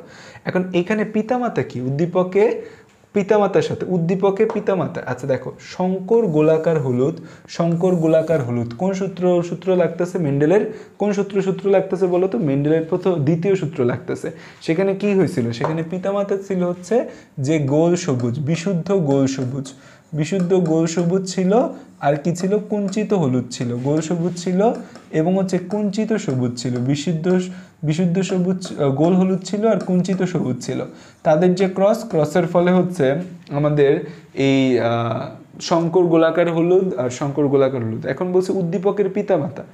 এখন এখানে পিতামাতা কি? উদ্দীপকে পিতামাতার সাথে, উদ্দীপকে পিতামাতা। আচ্ছা দেখো, শঙ্কর গোলাকার হলুদ কোন সূত্র লাগতেছে? মেন্ডেলের কোন সূত্র লাগতেছে বলো তো? মেন্ডেলের দ্বিতীয় সূত্র লাগতেছে। সেখানে কি হয়েছিল? সেখানে পিতামাতা ছিল হচ্ছে যে গোল সবুজ, বিশুদ্ধ গোল সবুজ ছিল, আর কি ছিল? কুঞ্চিত হলুদ ছিল। গোল সবুজ ছিল এবং হচ্ছে কুঞ্চিত সবুজ ছিল, বিশুদ্ধ সবুজ গোল হলুদ ছিল আর কুঞ্চিত সবুজ ছিল। তাদের যে ক্রসের ফলে হচ্ছে আমাদের এই শঙ্কর গোলাকার হলুদ আর শঙ্কর গোলাকার হলুদ। এখন বলছে উদ্দীপকের পিতামাতা,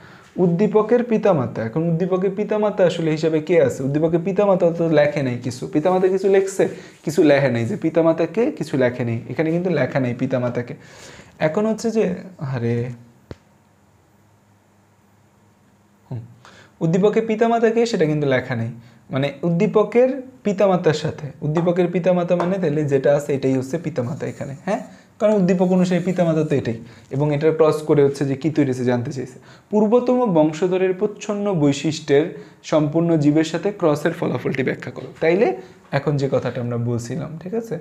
এখন উদ্দীপকের পিতামাতা আসলে হিসাবে কে আছে? উদ্দীপকের পিতামাতা তো লেখে নাই কিছু, পিতামাতা কিছু লেখছে, কিছু লেখে নাই, যে পিতামাতাকে কিছু লেখে নেই, এখানে কিন্তু লেখা নেই পিতামাতাকে। এখন হচ্ছে যে উদ্দীপকের পিতামাতাকে সেটা কিন্তু লেখা নেই, মানে উদ্দীপকের পিতামাতার সাথে, উদ্দীপকের পিতামাতা মানে তাহলে যেটা আছে এটাই হচ্ছে পিতামাতা এখানে, হ্যাঁ, কারণ উদ্দীপক অনুসারে পিতামাতা তো এটাই, এবং এটা ক্রস করে হচ্ছে যে কি তৈরি হয়েছে জানতে চাইছে। পূর্বতম বংশধরের প্রচ্ছন্ন বৈশিষ্ট্যের সম্পূর্ণ জীবের সাথে ক্রসের ফলাফলটি ব্যাখ্যা করো। তাইলে এখন যে কথাটা আমরা বলছিলাম, ঠিক আছে,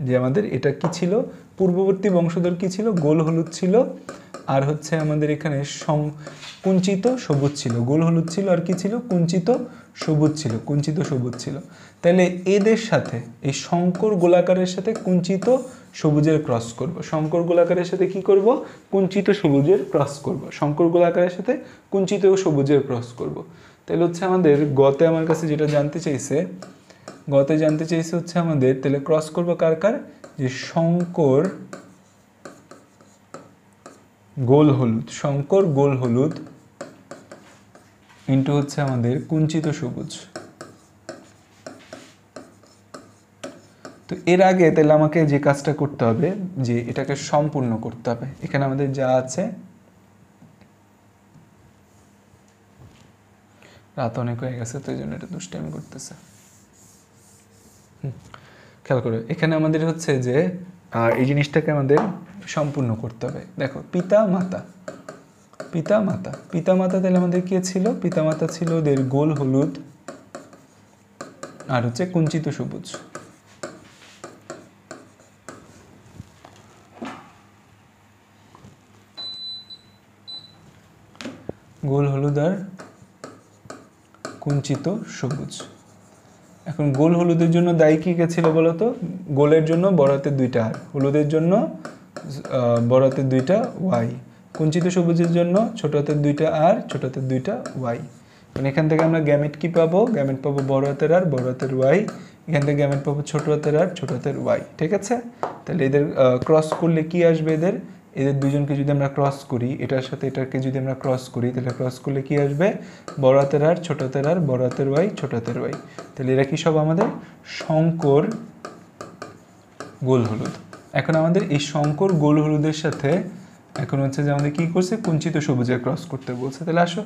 যে আমাদের এটা কি ছিল? পূর্ববর্তী বংশধর কি ছিল? গোল হলুদ ছিল, আর হচ্ছে আমাদের এখানে কুঞ্চিত সবুজ ছিল। গোল হলুদ ছিল আর কি ছিল? কুঞ্চিত সবুজ ছিল। তাহলে এদের সাথে এই শঙ্কর গোলাকারের সাথে কুঞ্চিত সবুজের ক্রস করব। শঙ্কর গোলাকারের সাথে কি করব? কুঞ্চিত সবুজের ক্রস করব। শঙ্কর গোলাকারের সাথে কুঞ্চিত সবুজের ক্রস করব। তাহলে হচ্ছে আমাদের গতে আমার কাছে যেটা জানতে চাইছে হচ্ছে আমাদের, তাহলে ক্রস করব কার? যে শঙ্কর গোল হলুদ ইন্টু হচ্ছে আমাদের কুঞ্চিত সবুজ। তো এর আগে তাহলে আমাকে যে কাজটা করতে হবে, যে এটাকে সম্পূর্ণ করতে হবে। এখানে আমাদের যা আছে, রাত অনেক হয়ে গেছে তো এই জন্য এটা দুষ্টামি করতেছে। খেয়াল করো, এখানে আমাদের হচ্ছে যে এই জিনিসটাকে আমাদের সম্পূর্ণ করতে হবে। দেখো পিতা মাতা, পিতা মাতা, পিতা মাতা তাহলে আমাদের কে ছিল? পিতা মাতা ছিল ওদের গোল হলুদ আর হচ্ছে কুঞ্চিত সবুজ। গোল হলুদ আর কুঞ্চিত সবুজ। এখন গোল হলুদের জন্য দায়ী কি কে ছিল বলো তো? গোলের জন্য বড় হাতের 2টা আর, হলুদের জন্য বড় হাতের 2টা ওয়াই, কুঞ্চিত সবুজের জন্য ছোট হাতের 2টা আর, ছোট হাতের 2টা ওয়াই। মানে এখান থেকে আমরা গ্যামেট কি পাবো? গ্যামেট পাবো বড় হাতের আর, বড় হাতের ওয়াই। এখান থেকে গ্যামেট পাবো ছোট হাতের আর, ছোট হাতের ওয়াই। ঠিক আছে? তাহলে এদের ক্রস করলে কি আসবে? এদের দুজনকে যদি আমরা ক্রস করি, এটার সাথে এটাকে যদি আমরা ক্রস করি, তাহলে ক্রস করলে কি আসবে? বড় হাতের আর, ছোট হাতের আর, বড় হাতের ওয়াই, ছোট হাতের ওয়াই। তাহলে এরা কি সব আমাদের শঙ্কর গোল হলুদ। এখন আমাদের এই শঙ্কর গোল হলুদের সাথে এখন হচ্ছে যে আমাদের কি করছে? কুঞ্চিত সবুজের ক্রস করতে বলছে। তাহলে আসো,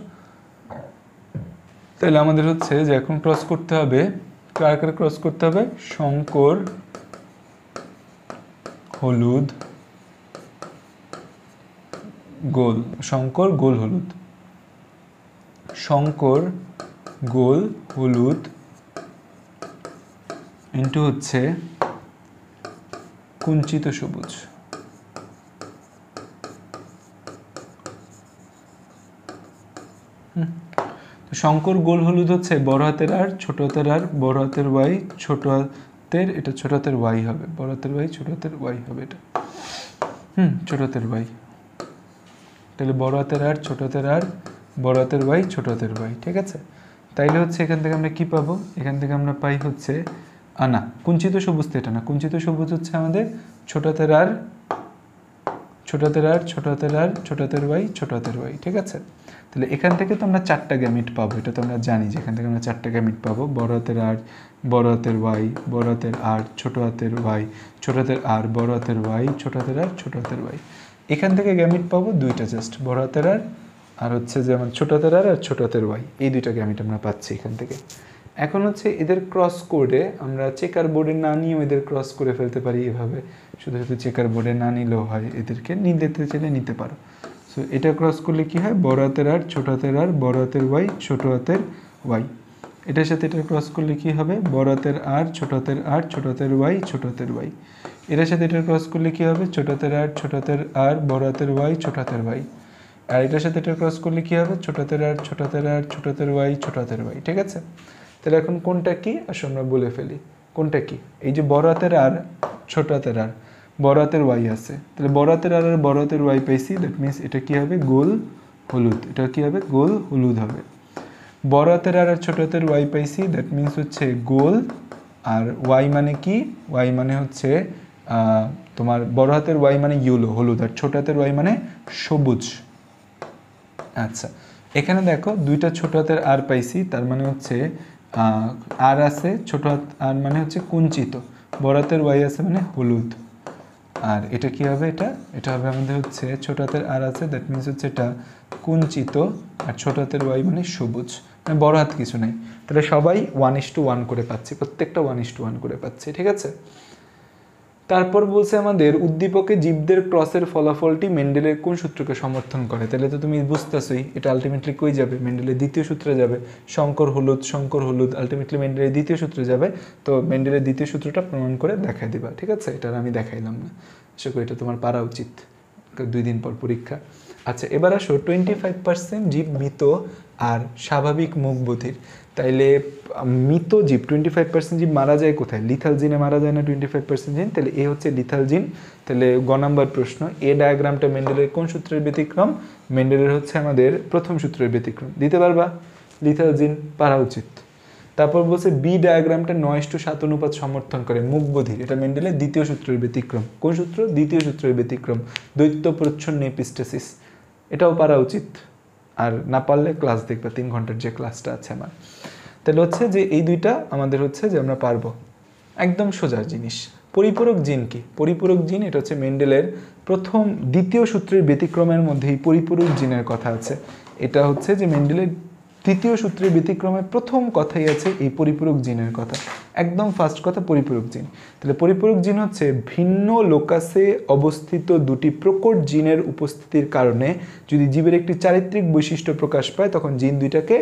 তাহলে আমাদের হচ্ছে যে এখন ক্রস করতে হবে, কার কার ক্রস করতে হবে? শঙ্কর হলুদ গোল, শঙ্কর গোল হলুদ, শঙ্কর গোল হলুদ ইন্টু হচ্ছে কুঞ্চিত সবুজ। শঙ্কর গোল হলুদ হচ্ছে বড় হাতের আর, ছোট হাতের আর, বড় হাতের ওয়াই, ছোট হাতের, এটা ছোট হাতের ওয়াই হবে, বড় হাতের ওয়াই, ছোট হাতের ওয়াই হবে এটা। ছোট হাতের ওয়াই। তাহলে বড় হাতের আর, ছোট হাতের আর, বড় হাতের ওয়াই, ছোট হাতের ওয়াই। ঠিক আছে? তাইলে হচ্ছে এখান থেকে আমরা কি পাবো? এখান থেকে আমরা পাই হচ্ছে না, কুঞ্চিত সবুজ তো এটা না, কুঞ্চিত সবুজ হচ্ছে আমাদের ছোট হাতের আর, ছোট হাতের আর, ছোট হাতের আর, ছোট হাতের ওয়াই, ছোট হাতের ওয়াই। ঠিক আছে? তাহলে এখান থেকে তো আমরা 4টা গ্যামিট পাবো, এটা তো আমরা জানি যে এখান থেকে আমরা 4টা গ্যামিট পাবো। বড় হাতের আর, বড় হাতের ওয়াই, বড় হাতের আর, ছোট হাতের ওয়াই, ছোট হাতের আর, বড় হাতের ওয়াই, ছোট হাতের আর, ছোট হাতের ওয়াই। এখান থেকে গ্যামিট পাবো 2টা, জাস্ট বড় হাতের আর হচ্ছে যে আমার ছোট হাতের আর, ছোট হাতের ওয়াই, এই 2টা গ্যামিট আমরা পাচ্ছি এখান থেকে। এখন হচ্ছে এদের ক্রস কোডে আমরা চেকার বোর্ডে না নিয়েও এদের ক্রস করে ফেলতে পারি এভাবে, শুধু শুধু চেকার বোর্ডে না নিলেও হয়, এদেরকে নিতে চাইলে নিতে পারো। সো এটা ক্রস করলে কি হয়? বড় হাতের আর, ছোট হাতের আর, বড় হাতের ওয়াই, ছোট হাতের ওয়াই। এটার সাথে এটা ক্রস করলে কি হবে? বড় হাতের আর, ছোট হাতের আর, ছোট হাতের ওয়াই, ছোট হাতের ওয়াই। এটার সাথে এটা ক্রস করলে কি হবে? ছোট হাতের আর, ছোট হাতের আর, বড় হাতের ওয়াই, ছোট হাতের ওয়াই। আর এটার সাথে এটা ক্রস করলে কি হবে? ছোট হাতের আর, ছোট হাতের আর, ছোট হাতের ওয়াই, ছোট হাতের ওয়াই। ঠিক আছে? তাহলে এখন কোনটা কি আসলে আমরা বলে ফেলি, কোনটা কি? এই যে বড় হাতের আর, ছোট হাতের আর, বড় হাতের ওয়াই আছে, তাহলে বড় হাতের আর বড় হাতের ওয়াই পাইছি, দ্যাট মিনস এটা কি হবে? গোল হলুদ। এটা কি হবে? গোল হলুদ হবে। বড় হাতের আর ছোট হাতের ওয়াই পাইছি, দ্যাট মিনস হচ্ছে গোল। আর ওয়াই মানে কি? ওয়াই মানে হচ্ছে তোমার বড় হাতের ওয়াই মানে ইয়েলো হলুদ, আর ছোট হাতের ওয়াই মানে সবুজ। আচ্ছা, এখানে দেখো 2টা ছোট হাতের আর পাইছি, তার মানে হচ্ছে আর আছে, ছোট হাত আর মানে হচ্ছে কুঞ্চিত, বড় হাতের ওয়াই আছে মানে হলুদ। আর এটা কি হবে? এটা হবে আমাদের হচ্ছে ছোট হাতের আর আছে, দ্যাট মিনস হচ্ছে এটা কুঞ্চিত, আর ছোট হাতের ওয়াই মানে সবুজ, মানে বড় হাত কিছু নেই। তাহলে সবাই 1:1 করে পাচ্ছি, প্রত্যেকটা 1:1 করে পাচ্ছি। ঠিক আছে? তারপর বলছে আমাদের উদ্দীপকে জীবদের ক্রসের ফলাফলটি মেন্ডেলের কোন সূত্রকে সমর্থন করে? তাহলে তো তুমি বুঝতেছই এটা আলটিমেটলি কই যাবে? মেন্ডেলের দ্বিতীয় সূত্রে যাবে। শঙ্কর হলুদ আলটিমেটলি মেন্ডেলের দ্বিতীয় সূত্রে যাবে। তো মেন্ডেলের দ্বিতীয় সূত্রটা প্রমাণ করে দেখাই দিবা। ঠিক আছে? এটা আমি দেখাইলাম না, আশা করি এটা তোমার পারা উচিত, 2 দিন পর পরীক্ষা। আচ্ছা, এবার আসো 25% জীব মৃত আর স্বাভাবিক মুখ বধির। তাইলে মৃত জীব 25% জীব মারা যায় কোথায়? লিথাল জিনে মারা যায় না 25% জিন? তাহলে এ হচ্ছে লিথাল জিন। তাহলে গ নাম্বার প্রশ্ন, এ ডায়াগ্রামটা মেন্ডেলের কোন সূত্রের ব্যতিক্রম? মেন্ডেলের হচ্ছে আমাদের প্রথম সূত্রের ব্যতিক্রম। দিতে পারবা? লিথাল জিন পারা উচিত। তারপর বলছে বি ডায়াগ্রামটা 9:7 অনুপাত সমর্থন করে, মুখ বধির। এটা মেন্ডেলের দ্বিতীয় সূত্রের ব্যতিক্রম। কোন সূত্র? দ্বিতীয় সূত্রের ব্যতিক্রম, দ্বৈত প্রচ্ছন্ন এপিস্টেসিস। এটাও পারা উচিত, আর না পারলে ক্লাস দেখবা, 3 ঘন্টার যে ক্লাসটা আছে আমার। তাহলে হচ্ছে যে এই 2টা আমাদের হচ্ছে যে আমরা পারবো, একদম সোজা জিনিস। পরিপূরক জিন কি? পরিপূরক জিন এটা হচ্ছে মেন্ডেলের দ্বিতীয় সূত্রের ব্যতিক্রমের মধ্যেই পরিপূরক জিনের কথা আছে। এটা হচ্ছে যে মেন্ডেলের তৃতীয় সূত্রের ব্যতিক্রমে প্রথম কথাই আছে এই পরিপূরক জিনের কথা, একদম ফার্স্ট কথা পরিপূরক জিন। তাহলে পরিপূরক জিন হচ্ছে ভিন্ন লোকাসে অবস্থিত দুটি প্রকট জিনের উপস্থিতির কারণে যদি জীবের একটি চারিত্রিক বৈশিষ্ট্য প্রকাশ পায় তখন জিন দুইটাকে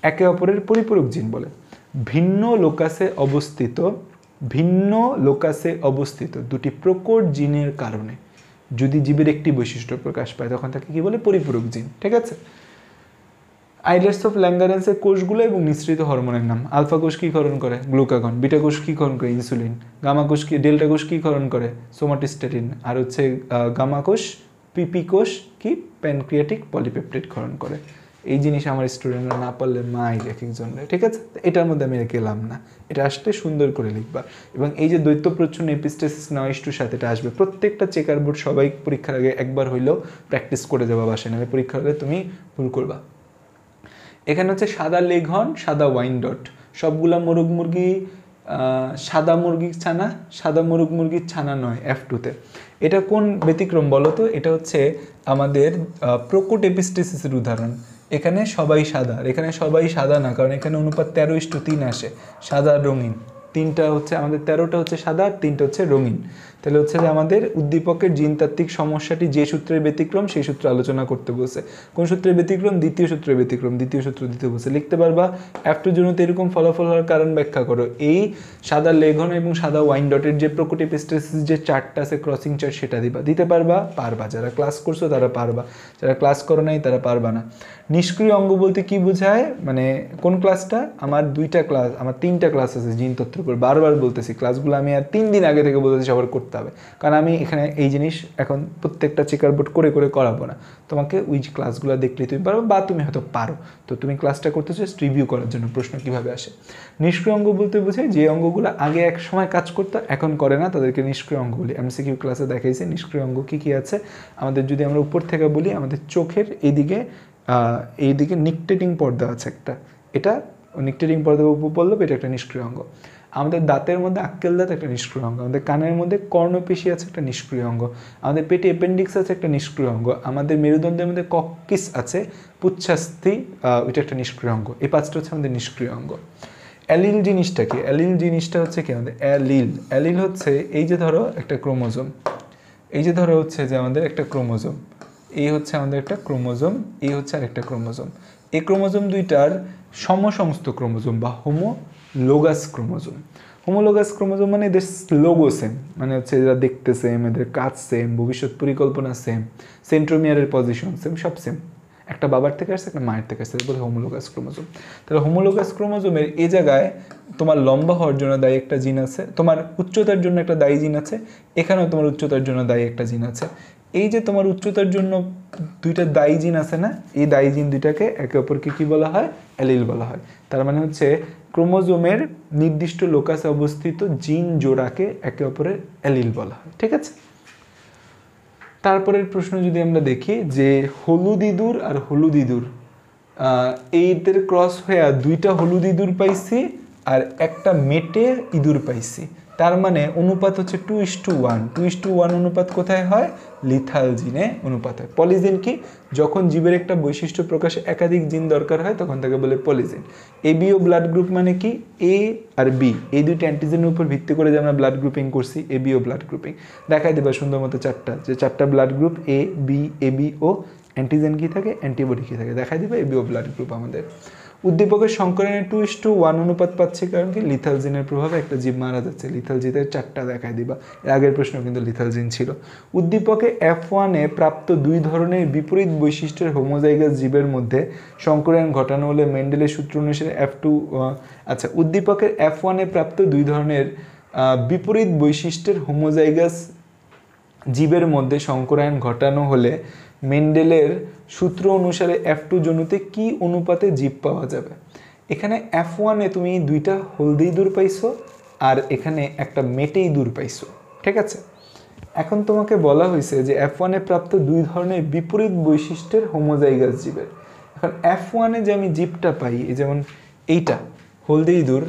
একে অপরের পরিপূরক জিন বলে। ভিন্ন লোকাসে অবস্থিত দুটি প্রকট জিনের কারণে যদি জীবের একটি বৈশিষ্ট্য প্রকাশ পায় তখন তাকে কি বলে? পরিপূরক জিন। ঠিক আছে। আইলেটস অফ ল্যাঙ্গারেন্সের কোষগুলো এবং নিঃসৃত হরমোনের নাম। আলফা কোষ কী ক্ষরণ করে? গ্লুকাগন। বিটা কোষ কী ক্ষরণ করে? ইনসুলিন। গামা কোষ কি, ডেল্টা কোষ কী ক্ষরণ করে? সোমাটিস্টেটিন। আর হচ্ছে গামা কোষ, পিপি কোষ কি প্যানক্রিয়াটিক পলিপেপটাইড ক্ষরণ করে। এই জিনিস আমার স্টুডেন্টরা না পারলে মাই এক একজনের। ঠিক আছে, এটার মধ্যে আমি গেলাম না, এটা আসলে সুন্দর করে লিখবা। এবং এই যে দ্বৈত প্রচ্ছন্ন এপিস্টেসিস নয়েস্টুর সাথে এটা আসবে। প্রত্যেকটা চেকার বোর্ড সবাই পরীক্ষার আগে একবার হইলেও প্র্যাকটিস করে যাবা বাসায়, নাহলে পরীক্ষার আগে তুমি ভুল করবা। এখানে হচ্ছে সাদা লেঘন, সাদা ওয়াইন ডট, সবগুলা মোরগ মুরগি সাদা মুরগির ছানা, সাদা মোরগ মুরগির ছানা নয় F2-তে। এটা কোন ব্যতিক্রম বলো তো? এটা হচ্ছে আমাদের প্রকট এপিস্টেসিসের উদাহরণ। এখানে সবাই সাদা, আর এখানে সবাই সাদা না, কারণ এখানে অনুপাত 13:3 আসে, সাদা আর রঙিন। 3টা হচ্ছে আমাদের 13টা হচ্ছে সাদা আর 3টা হচ্ছে রঙিন। তাহলে হচ্ছে যে আমাদের উদ্দীপকের জিনতাত্ত্বিক সমস্যাটি যে সূত্রের ব্যতিক্রম সেই সূত্র আলোচনা করতে বলছে। কোন সূত্রের ব্যতিক্রম? দ্বিতীয় সূত্রের ব্যতিক্রম, দ্বিতীয় সূত্র দিতে বলছে। লিখতে পারবা F2 জন্য এরকম ফলাফল হওয়ার কারণ ব্যাখ্যা করো। এই সাদা লেঘন এবং সাদা ওয়াইন ডটের যে প্রকট এপিস্টেসিস যে চার্টটা আছে, ক্রসিং চার্ট, সেটা দিবা। দিতে পারবা? পারবা। যারা ক্লাস করছো তারা পারবা, যারা ক্লাস করো নাই তারা পারবা না। নিষ্ক্রিয় অঙ্গ বলতে কি বোঝায়? মানে কোন ক্লাসটা? আমার 2টা ক্লাস, আমার 3টা ক্লাস আছে জিনতত্ত্বের উপর। বারবার বলতেছি ক্লাসগুলো আমি আর 3 দিন আগে থেকে বলতেছি সবার করতে হবে, কারণ আমি এখানে এই জিনিস এখন প্রত্যেকটা চেকার বোর্ড করে করে করাবো না। তোমাকে ওই ক্লাসগুলো দেখলেই তুমি পারো, বা তুমি হয়তো পারো। তো তুমি ক্লাসটা করতেছো জাস্ট রিভিউ করার জন্য, প্রশ্ন কিভাবে আসে। নিষ্ক্রিয় অঙ্গ বলতে বোঝায় যে অঙ্গগুলো আগে এক সময় কাজ করতো এখন করে না, তাদেরকে নিষ্ক্রিয় অঙ্গ বলি। MCQ ক্লাসে দেখাইছি নিষ্ক্রিয় অঙ্গ কী কী আছে আমাদের। যদি আমরা উপর থেকে বলি, আমাদের চোখের এইদিকে নিকটেটিং পর্দা আছে একটা, এটা নিকটেটিং পর্দার উপর পড়লো, এটা একটা নিষ্ক্রিয় অঙ্গ। আমাদের দাঁতের মধ্যে আক্কেল দাঁত একটা নিষ্ক্রিয় অঙ্গ। আমাদের কানের মধ্যে কর্ণপেশি আছে একটা নিষ্ক্রিয় অঙ্গ। আমাদের পেটে অ্যাপেন্ডিক্স আছে একটা নিষ্ক্রিয় অঙ্গ। আমাদের মেরুদণ্ডের মধ্যে কক্কিস আছে, পুচ্ছাস্থি, ওইটা একটা নিষ্ক্রিয় অঙ্গ। এই 5টা হচ্ছে আমাদের নিষ্ক্রিয় অঙ্গ। অ্যালিল জিনিসটা কি? অ্যালিল জিনিসটা হচ্ছে কি আমাদের? অ্যালিল হচ্ছে এই যে ধরো একটা ক্রোমোজোম, এই যে ধরো হচ্ছে যে আমাদের একটা ক্রোমোজোম, এই হচ্ছে আমাদের একটা ক্রোমোজোম, এই হচ্ছে আরেকটা ক্রোমোজোম। এই ক্রোমোজোম দুইটার সমসমস্ত ক্রোমোজোম বা হোমোলোগাস ক্রোমোজোম। হোমোলোগাস ক্রোমোজোম মানে এদের লোগো সেম, মানে হচ্ছে এরা দেখতে সেম, এদের কাজ সেম, ভবিষ্যৎ পরিকল্পনা সেম, সেন্ট্রোমিয়ারের পজিশন সেম, সব সেম। একটা বাবার থেকে আসছে, একটা মায়ের থেকে আসছে, বলে হোমোলোগাস ক্রোমোজোম। তাহলে হোমোলোগাস ক্রোমোজোমের এই জায়গায় তোমার লম্বা হওয়ার জন্য দায়ী একটা জিন আছে, তোমার উচ্চতার জন্য একটা দায়ী জিন আছে, এখানেও তোমার উচ্চতার জন্য দায়ী একটা জিন আছে। এই যে তোমার উচ্চতার জন্য 2টা দায়ী জিন আছে না, এই দায়ী জিন 2টাকে একে অপরকে কি বলা হয়? অ্যালিল বলা হয়। তার মানে হচ্ছে ক্রোমোজোমের নির্দিষ্ট লোকাসে অবস্থিত জিন জোড়াকে একে অপরের অ্যালিল বলা হয়। ঠিক আছে। তারপরের প্রশ্ন যদি আমরা দেখি যে হলুদ ইঁদুর আর হলুদ ইঁদুর, এইদের ক্রস হয়ে 2টা হলুদ ইঁদুর পাইছি আর একটা মেটে ইঁদুর পাইছি। তার মানে অনুপাত হচ্ছে 2:1। 2:1 অনুপাত কোথায় হয়? লিথাল জিনে অনুপাত হয়। পলিজিন কি? যখন জীবের একটা বৈশিষ্ট্য প্রকাশে একাধিক জিন দরকার হয় তখন তাকে বলে পলিজিন। এবিও ব্লাড গ্রুপ মানে কি? এ আর বি, এই 2টা অ্যান্টিজেনের উপর ভিত্তি করে যে আমরা ব্লাড গ্রুপিং করছি, এবিও ব্লাড গ্রুপিং। দেখাই দেবা সুন্দর মতো চারটা, যে 4টা blood group A B AB O antigen কী থাকে, অ্যান্টিবডি কী থাকে, দেখাই দেবে এবিও ব্লাড গ্রুপ আমাদের। উদ্দীপকের সংকরণে 2:1 অনুপাত পাচ্ছে, কারণ কি? লিথাল জিনের প্রভাবে একটা জীব মারা যাচ্ছে। লিথাল জিনের 4টা দেখাই দিবা। এর আগের প্রশ্ন কিন্তু লিথাল জিন ছিল। উদ্দীপকে F1-এ প্রাপ্ত 2 ধরনের বিপরীত বৈশিষ্ট্যের হোমোজাইগাস জীবের মধ্যে সংকরণ ঘটানো হলে মেন্ডেলের সূত্র অনুসারে F2, আচ্ছা, উদ্দীপকের F1-এ প্রাপ্ত 2 ধরনের বিপরীত বৈশিষ্ট্যের হোমোজাইগাস জীবের মধ্যে সংকরায়ন ঘটানো হলে মেন্ডেলের সূত্র অনুসারে F2 জনুতে কি অনুপাতে জীব পাওয়া যাবে? এখানে F1-এ তুমি 2টা হলদে ইঁদুর পাইছো আর এখানে একটা মেটে ইঁদুর পাইছো। ঠিক আছে। এখন তোমাকে বলা হয়েছে যে F1-এ প্রাপ্ত 2 ধরনের বিপরীত বৈশিষ্ট্যের হোমোজাইগাস জীবের। এখন F1-এ যে আমি জীবটা পাই, যেমন এইটা হলদে ইঁদুর,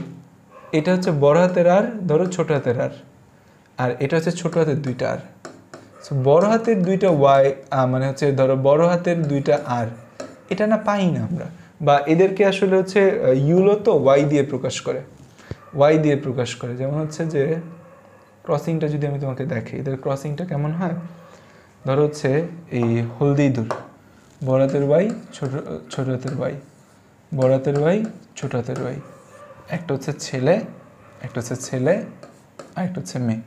এটা হচ্ছে বড় হাতের আর, ধরো ছোট হাতের আর এটা হচ্ছে ছোট হাতের 2টা আর। বড় হাতের 2টা ওয়াই মানে হচ্ছে ধরো বড় হাতের 2টা আর, এটা না পাই না আমরা। বা এদেরকে আসলে হচ্ছে ইউলো তো ওয়াই দিয়ে প্রকাশ করে, ওয়াই দিয়ে প্রকাশ করে। যেমন হচ্ছে যে ক্রসিংটা যদি আমি তোমাকে দেখি, এদের ক্রসিংটা কেমন হয়, ধরো হচ্ছে এই হলদি ইঁদুর, বড় হাতের ওয়াই ছোট হাতের ওয়াই, বড় হাতের ওয়াই ছোট হাতের ওয়াই, একটা হচ্ছে ছেলে, একটা হচ্ছে ছেলে, আর একটা হচ্ছে মেয়ে।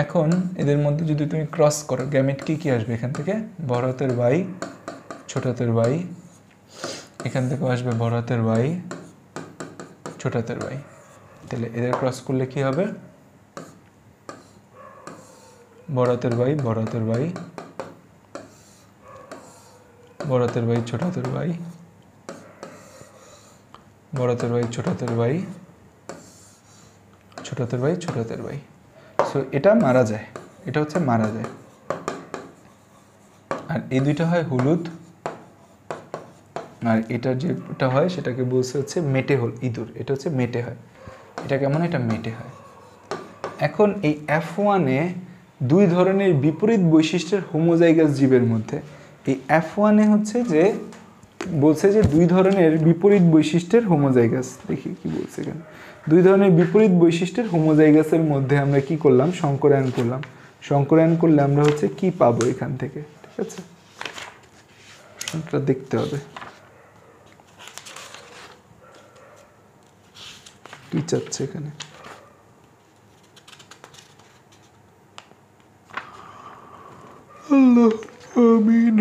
এখন এদের মধ্যে যদি তুমি ক্রস করো, গ্যামেট কি আসবে এখান থেকে, বড় হাতের ওয়াই ছোট হাতের ওয়াই, এখান থেকে আসবে বড় হাতের ওয়াই ছোট হাতের ওয়াই। তাহলে এদের ক্রস করলে কি হবে, বড় হাতের ওয়াই বড় হাতের ওয়াই, বড় হাতের ওয়াই ছোট হাতের ওয়াই, বড় হাতের ওয়াই ছোট হাতের ওয়াই, ছোট হাতের ওয়াই ছোট হাতের ওয়াই। সো এটা মারা যায়, এটা হচ্ছে মারা যায়। আর এই দুইটা হয় হলুদ, আর এটা যেটা হয় সেটাকে বলছে হচ্ছে মেটে ইঁদুর, এটা হচ্ছে মেটে হয়। এটা কেমন, এটা মেটে হয়। এখন এই F1-এ দুই ধরনের বিপরীত বৈশিষ্ট্যের হোমোজাইগাস জীবের মধ্যে, এই F1-এ হচ্ছে যে বলছে যে দুই ধরনের বিপরীত বৈশিষ্ট্যের হোমোজাইগাস, দেখি কি বলছে এখানে, দুই ধরনের বিপরীত বৈশিষ্ট্যের হোমোজাইগাসের মধ্যে আমরা কি করলাম, সংকরায়ন করলাম। সংকরায়ন করলে আমরা হচ্ছে কি পাবো এখান থেকে, ঠিক আছে, প্রশ্নটা দেখতে হবে কি চাচ্ছে এখানে। আল্লাহ আমিন।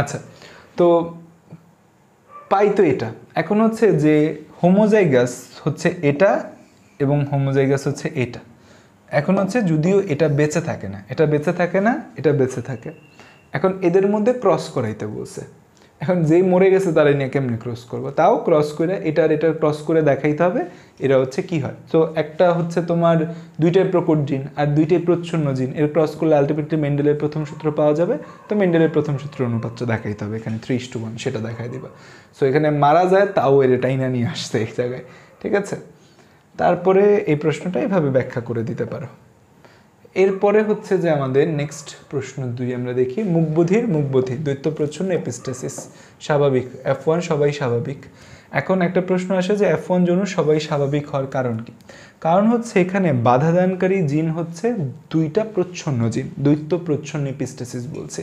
আচ্ছা, তো পাই তো এটা। এখন হচ্ছে যে হোমোজাইগাস হচ্ছে এটা এবং হোমোজাইগাস হচ্ছে এটা। এখন হচ্ছে যদিও এটা বেঁচে থাকে না, এটা বেঁচে থাকে না, এটা বেঁচে থাকে, এখন এদের মধ্যে ক্রস করাইতে বলছে। এখন যেই মরে গেছে তারা নিয়ে কেমনে ক্রস করবো, তাও ক্রস করে এটার ক্রস করে দেখাইতে হবে এরা হচ্ছে কি হয়। তো একটা হচ্ছে তোমার দুইটাই প্রকট জিন আর দুইটাই প্রচ্ছন্ন জিন, এর ক্রস করলে আলটিমেটলি মেন্ডেলের প্রথম সূত্র পাওয়া যাবে। তো মেন্ডেলের প্রথম সূত্র অনুপাতটা দেখাইতে হবে এখানে 3:1, সেটা দেখাই দিবা। সো এখানে মারা যায় তাও এর টাইনা নিয়ে আসছে এক জায়গায়, ঠিক আছে। তারপরে এই প্রশ্নটা এভাবে ব্যাখ্যা করে দিতে পারো। এরপরে হচ্ছে যে আমাদের নেক্সট প্রশ্ন 2 আমরা দেখি, মুখবোধি দ্বৈত প্রচ্ছন্ন এপিস্টেসিস স্বাভাবিক, F1 সবাই স্বাভাবিক। এখন একটা প্রশ্ন আসে যে F1 জন্য সবাই স্বাভাবিক হওয়ার কারণ কি। কারণ হচ্ছে এখানে বাধাদানকারী জিন হচ্ছে দুইটা প্রচ্ছন্ন জিন, দ্বৈত প্রচ্ছন্ন এপিস্টেসিস বলছে।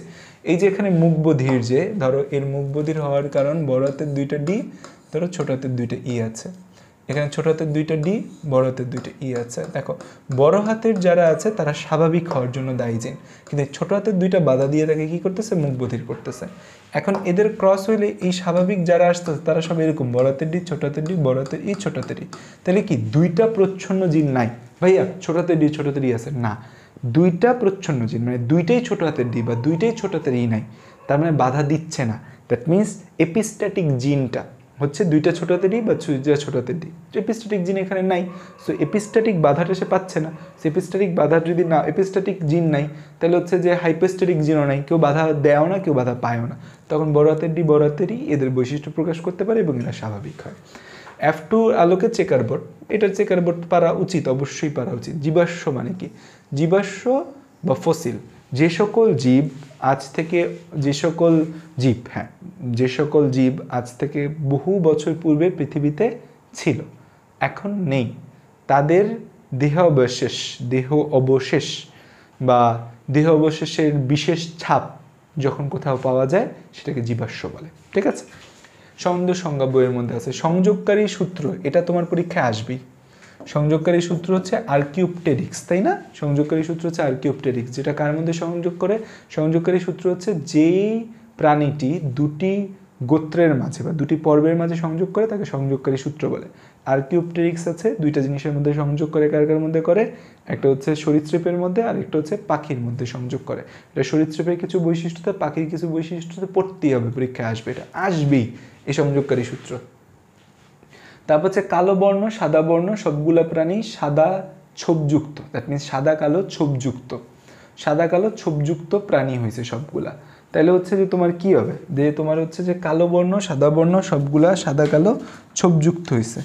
এই যে এখানে মুখবোধির, যে ধরো এর মুখবোধির হওয়ার কারণ বড় হাতের দুইটা ডি, ধরো ছোট হাতের দুইটা ই আছে, এখানে ছোট হাতের দুইটা ডি, বড় হাতের দুইটা ই আছে। দেখো বড় হাতের যারা আছে তারা স্বাভাবিক হওয়ার জন্য দায়ী জিন, কিন্তু ছোট হাতের দুইটা বাধা দিয়ে তাকে কি করতেছে, মুখ বধির করতেছে। এখন এদের ক্রস হইলে এই স্বাভাবিক যারা আসতেছে তারা সব এরকম বড় হাতের ডি, ছোট হাতের ডি, বড় হাতের ই, ছোট হাতের ই। তাহলে কি দুইটা প্রচ্ছন্ন জিন নাই ভাইয়া, ছোট হাতের ডি ছোট হাতের ই আছে না, দুইটা প্রচ্ছন্ন জিন মানে দুইটাই ছোট হাতের ডি বা দুইটাই ছোট হাতের ই নাই, তার মানে বাধা দিচ্ছে না। দ্যাট মিনস এপিস্ট্যাটিক জিনটা হচ্ছে দুইটা ছোট হাতের ই বা দুইটা ছোট হাতের ডি। এপিস্ট্যাটিক জিন এখানে নাই, সো এপিস্ট্যাটিক বাধাটা সে পাচ্ছে না। এপিস্ট্যাটিক বাধা যদি না, এপিস্ট্যাটিক জিন নাই, তাহলে হচ্ছে যে হাইপোস্ট্যাটিক জিনও নাই, কেউ বাধা দেয়ও না, কেউ বাধা পায়ও না। তখন বড় হাতের ডি বড় হাতের ই এদের বৈশিষ্ট্য প্রকাশ করতে পারে এবং এরা স্বাভাবিক হয়। F2 আলোকে চেকার বোর্ড, এটার চেকার বোর্ড পারা উচিত, অবশ্যই পারা উচিত। জীবাশ্ম মানে কি? জীবাশ্ম বা ফসিল, যে সকল জীব আজ থেকে, যে সকল জীব, হ্যাঁ, যে সকল জীব আজ থেকে বহু বছর পূর্বে পৃথিবীতে ছিল, এখন নেই, তাদের দেহ অবশেষ বা দেহ অবশেষের বিশেষ ছাপ যখন কোথাও পাওয়া যায় সেটাকে জীবাশ্ম বলে। ঠিক আছে, সংযোগ সংজ্ঞা বইয়ের মধ্যে আছে। সংযোগকারী সূত্র, এটা তোমার পরীক্ষায় আসবেই। সংযোগকারী সূত্র হচ্ছে আর্কিওপটেরিক্স, তাই না? সংযোগকারী সূত্র হচ্ছে আর্কিওপটেরিক্স, যেটা কার মধ্যে সংযোগ করে? সংযোগকারী সূত্র হচ্ছে যেই প্রাণীটি দুটি গোত্রের মাঝে বা দুটি পর্বের মাঝে সংযোগ করে তাকে সংযোগকারী সূত্র বলে। আর্কিওপটেরিক্স আছে দুইটা জিনিসের মধ্যে সংযোগ করে, কার কার মধ্যে করে? একটা হচ্ছে সরীসৃপের মধ্যে আর একটা হচ্ছে পাখির মধ্যে সংযোগ করে। এটা সরীসৃপের কিছু বৈশিষ্ট্যতে, পাখির কিছু বৈশিষ্ট্যতে পড়তেই হবে, পরীক্ষায় আসবে, এটা আসবেই এই সংযোগকারী সূত্র। তারপর হচ্ছে কালো বর্ণ সাদা বর্ণ, সবগুলা প্রাণী সাদা ছোপযুক্ত, দ্যাট মিনস সাদা কালো ছোপযুক্ত, সাদা কালো ছোপযুক্ত প্রাণী হয়েছে সবগুলা। তাহলে হচ্ছে যে তোমার কি হবে, যে তোমার হচ্ছে যে কালো বর্ণ সাদা বর্ণ সবগুলা সাদা কালো ছোপযুক্ত হয়েছে।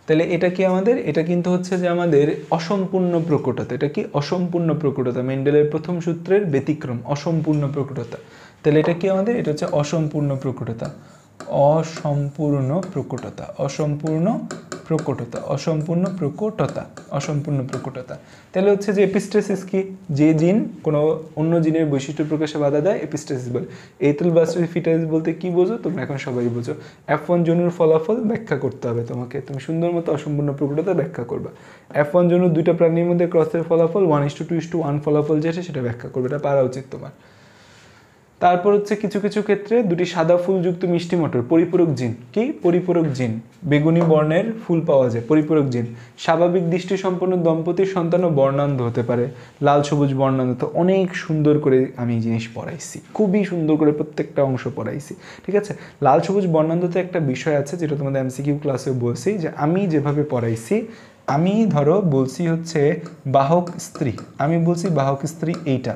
তাহলে এটা কি আমাদের, এটা কিন্তু হচ্ছে যে আমাদের অসম্পূর্ণ প্রকটতা। এটা কি? অসম্পূর্ণ প্রকটতা, মেন্ডেলের প্রথম সূত্রের ব্যতিক্রম, অসম্পূর্ণ প্রকটতা। তাহলে এটা কি আমাদের? এটা হচ্ছে অসম্পূর্ণ প্রকটতা, অসম্পূর্ণ প্রকটতা, অসম্পূর্ণ প্রকটতা, অসম্পূর্ণ প্রকটতা, অসম্পূর্ণ প্রকটতা। তাহলে হচ্ছে যে এপিস্টেসিস কি? যে জিন কোনো অন্য জিনের বৈশিষ্ট্য প্রকাশে বাধা দেয়, এপিস্টেসিস বলে। এইতুল বাস্টারি ফিটাস বলতে কি বোঝো তোমরা এখন সবাই বোঝো। F1 জনুর ফলাফল ব্যাখ্যা করতে হবে তোমাকে, তুমি সুন্দর মতো অসম্পূর্ণ প্রকটতা ব্যাখ্যা করবা। F1 জনুর দুইটা প্রাণীর মধ্যে ক্রসের ফলাফল 1:2:1 ফলাফল যেটা, সেটা ব্যাখ্যা করবে, এটা পারা উচিত তোমার। তারপর হচ্ছে কিছু কিছু ক্ষেত্রে দুটি সাদা ফুলযুক্ত মিষ্টি মটর, পরিপূরক জিন। কি? পরিপূরক জিন, বেগুনি বর্ণের ফুল পাওয়া যায়, পরিপূরক জিন। স্বাভাবিক দৃষ্টি সম্পন্ন দম্পতির সন্তানও বর্ণান্ধ হতে পারে, লাল সবুজ বর্ণান্ধ। তো অনেক সুন্দর করে আমি এই জিনিস পড়াইছি, খুবই সুন্দর করে প্রত্যেকটা অংশ পড়াইছি। ঠিক আছে, লাল সবুজ বর্ণান্ধতে একটা বিষয় আছে যেটা তোমাদের এমসিকিউ ক্লাসে বলছি, যে আমি যেভাবে পড়াইছি, আমি ধরো বলছি হচ্ছে বাহক স্ত্রী, আমি বলছি বাহক স্ত্রী এইটা,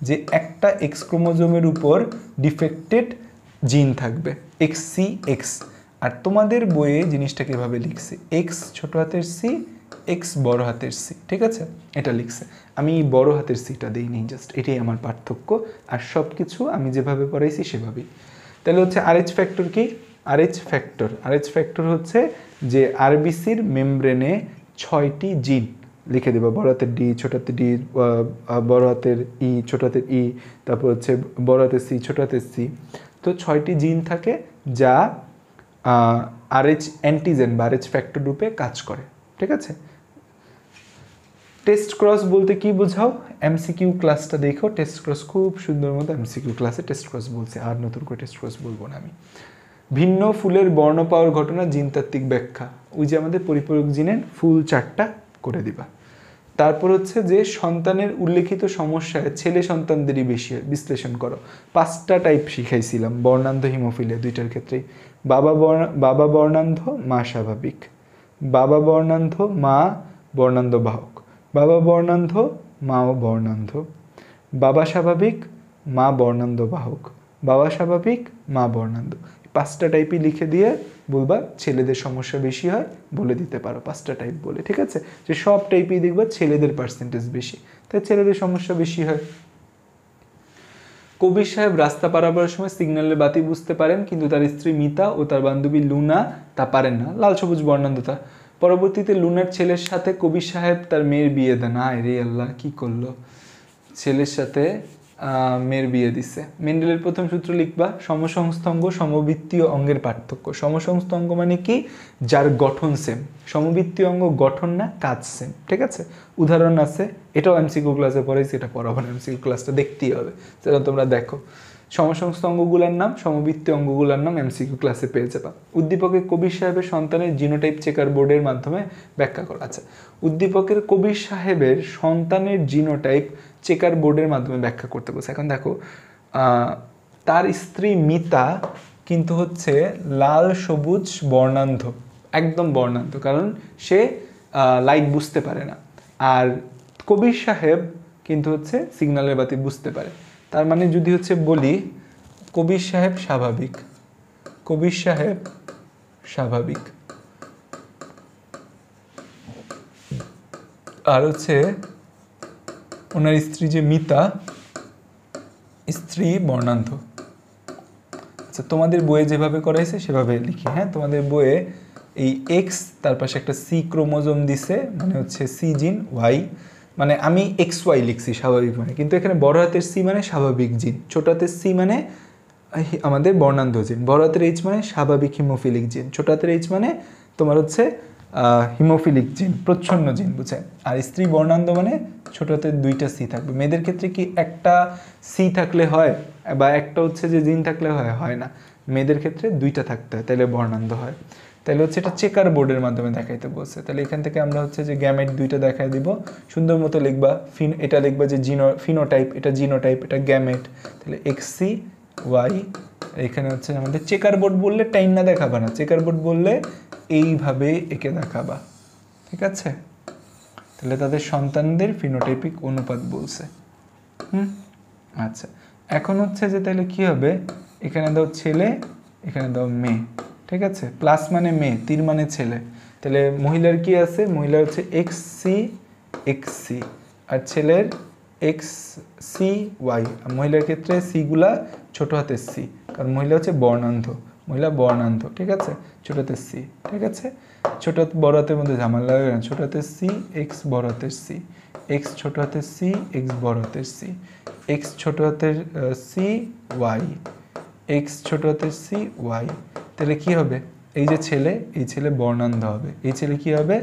যে একটা এক্স ক্রোমোজোমের উপর ডিফেক্টেড জিন থাকবে XCX, আর তোমাদের বইয়ে জিনিসটা কীভাবে লিখছে, এক্স ছোট হাতের সি, এক্স বড় হাতের সি। ঠিক আছে, এটা লিখছে, আমি বড় হাতের সিটা দিইনি, জাস্ট এটাই আমার পার্থক্য, আর সব কিছু আমি যেভাবে পড়াইছি সেভাবেই। তাহলে হচ্ছে RH ফ্যাক্টর কি? RH ফ্যাক্টর হচ্ছে যে আরবিসির মেমব্রেনে 6টি জিন, লিখে দেবো, বড় হাতের ডি, ছোট হাতের ডি, বড় হাতের ই, ছোট হাতের ই, তারপর হচ্ছে বড় হাতের সি, ছোট হাতের সি। তো 6টি জিন থাকে যা RH অ্যান্টিজেন বা RH ফ্যাক্টর রূপে কাজ করে। ঠিক আছে, টেস্ট ক্রস বলতে কি বোঝাও? এমসিকিউ ক্লাসটা দেখো, টেস্ট ক্রস খুব সুন্দর মতো এমসিকিউ ক্লাসে টেস্ট ক্রস বলছে, আর নতুন করে টেস্ট ক্রস বলবো না আমি। ভিন্ন ফুলের বর্ণ পাওয়ার ঘটনা জিনতাত্ত্বিক ব্যাখ্যা, ওই যে আমাদের পরিপূরক জিনের ফুল 4টা করে দিবা। তারপর হচ্ছে যে সন্তানের উল্লেখিত সমস্যায় ছেলে সন্তানদেরই বেশি হয়, বিশ্লেষণ করো। 5টা টাইপ শিখাইছিলাম, বর্ণান্ধ হিমোফিলিয়া দুইটার ক্ষেত্রেই। বাবা বর্ণান্ধ, মা স্বাভাবিক। বাবা বর্ণান্ধ, মা বর্ণান্ধ বাহক। বাবা বর্ণান্ধ, মাও বর্ণান্ধ। বাবা স্বাভাবিক, মা বর্ণান্ধ বাহক। বাবা স্বাভাবিক, মা বর্ণান্ধ। 5টা টাইপই লিখে দিয়ে বলবা ছেলেদের সমস্যা বেশি হয়, বলে দিতে পারো 5টা টাইপ বলে। ঠিক আছে, যে সব টাইপই দেখবা ছেলেদের পার্সেন্টেজ বেশি, তাই ছেলেদের সমস্যা বেশি হয়। কবির সাহেব রাস্তা পারাবার সময় সিগন্যালের বাতি বুঝতে পারেন, কিন্তু তার স্ত্রী মিতা ও তার বান্ধবী লুনা তা পারেন না, লাল সবুজ বর্ণান্ধতা। পরবর্তীতে লুনার ছেলের সাথে কবির সাহেব তার মেয়ের বিয়ে দেন। আয় রে আল্লাহ, কি করলো, ছেলের সাথে মেয়ের বিয়ে দিছে। মেন্ডেলের প্রথম সূত্র লিখবা, সমসংস্থঙ্গ সমবৃত্তীয় অঙ্গের পার্থক্য। সমসংস্থঙ্গ মানে কি? যার গঠন সেম। সমবৃত্তীয় অঙ্গ গঠন না, কাজ সেম। ঠিক আছে, উদাহরণ আছে, এটাও এমসিকিউ ক্লাসে পড়াইছি, এটা পড়াবো না, এমসিকিউ ক্লাসটা দেখতেই হবে, সেটা তোমরা দেখো। সমসংস্থ অঙ্গগুলোর নাম, সমবৃত্তি অঙ্গগুলোর নাম এমসিকিউ ক্লাসে পেয়ে যাবা। উদ্দীপকের কবির সাহেবের সন্তানের জিনোটাইপ চেকার বোর্ডের মাধ্যমে ব্যাখ্যা করা আছে। উদ্দীপকের কবির সাহেবের সন্তানের জিনোটাইপ চেকার বোর্ডের মাধ্যমে ব্যাখ্যা করতে বলছে। এখন দেখো তার স্ত্রী মিতা কিন্তু হচ্ছে লাল সবুজ বর্ণান্ধ, একদম বর্ণান্ধ, কারণ সে লাইট বুঝতে পারে না। আর কবির সাহেব কিন্তু হচ্ছে সিগন্যালের বাতি বুঝতে পারে। তার মানে যদি হচ্ছে বলি কবির সাহেব স্বাভাবিক, কবির সাহেব স্বাভাবিক, আর হচ্ছে ওনার স্ত্রী যে মিতা, স্ত্রী বর্ণান্ধ। আচ্ছা, তোমাদের বইয়ে যেভাবে করাইছে সেভাবে লিখি। হ্যাঁ, তোমাদের বইয়ে এই এক্স তার পাশে একটা সি ক্রোমোজোম দিছে, মানে হচ্ছে সি জিন, ওয়াই মানে আমি এক্স ওয়াই লিখছি স্বাভাবিক মানে, কিন্তু এখানে বড় হাতের সি মানে স্বাভাবিক জিন, ছোট হাতের সি মানে আমাদের বর্ণান্ধ জিন, বড় হাতের এইচ মানে স্বাভাবিক হিমোফিলিক জিন, ছোট হাতের এইচ মানে তোমার হচ্ছে হিমোফিলিক জিন, প্রচ্ছন্ন জিন বুঝে। আর স্ত্রী বর্ণান্ধ মানে ছোট হাতের দুইটা সি থাকবে। মেয়েদের ক্ষেত্রে কি একটা সি থাকলে হয়, বা একটা হচ্ছে যে জিন থাকলে হয় না, মেয়েদের ক্ষেত্রে দুইটা থাকতে হয়, তাহলে বর্ণান্ধ হয়। তাহলে হচ্ছে এটা চেকার বোর্ডের মাধ্যমে দেখাইতে বলছে। তাহলে এখান থেকে আমরা হচ্ছে যে গ্যামেট দুইটা দেখাই দিব, সুন্দর মতো লিখবা। এটা লিখবা যে ফিনোটাইপ, এটা জিনোটাইপ, এটা গ্যামেট। তাহলে এক্স সি ওয়াই, এখানে হচ্ছে আমাদের চেকার বোর্ড বললে টাইম না দেখাবা না, চেকার বোর্ড বললে এইভাবে এঁকে দেখাবা, ঠিক আছে? তাহলে তাদের সন্তানদের ফিনোটাইপিক অনুপাত বলছে। আচ্ছা, এখন হচ্ছে যে তাহলে কি হবে, এখানে দাও ছেলে, এখানে দাও মেয়ে, ঠিক আছে? প্লাস মানে মেয়ে, তীর মানে ছেলে। তাহলে মহিলার কি আছে, মহিলার হচ্ছে এক্স সি, আর ছেলের এক্স সি ওয়াই। মহিলার ক্ষেত্রে সিগুলা ছোট হাতের সি, কারণ মহিলা হচ্ছে বর্ণান্ধ, মহিলা বর্ণান্ধ, ঠিক আছে? ছোট হাতের সি, ঠিক আছে? ছোট বড় হাতের মধ্যে ঝামেলা লাগবে না, ছোট হাতের সি এক্স বড় হাতের সি, এক্স ছোট হাতের সি এক্স বড় হাতের সি, এক্স ছোট হাতের সি ওয়াই, এক্স ছোট হাতের সি ওয়াই। তাহলে কি হবে, এই যে ছেলে, এই ছেলে বর্ণান্ধ হবে, এই ছেলে কি হবে,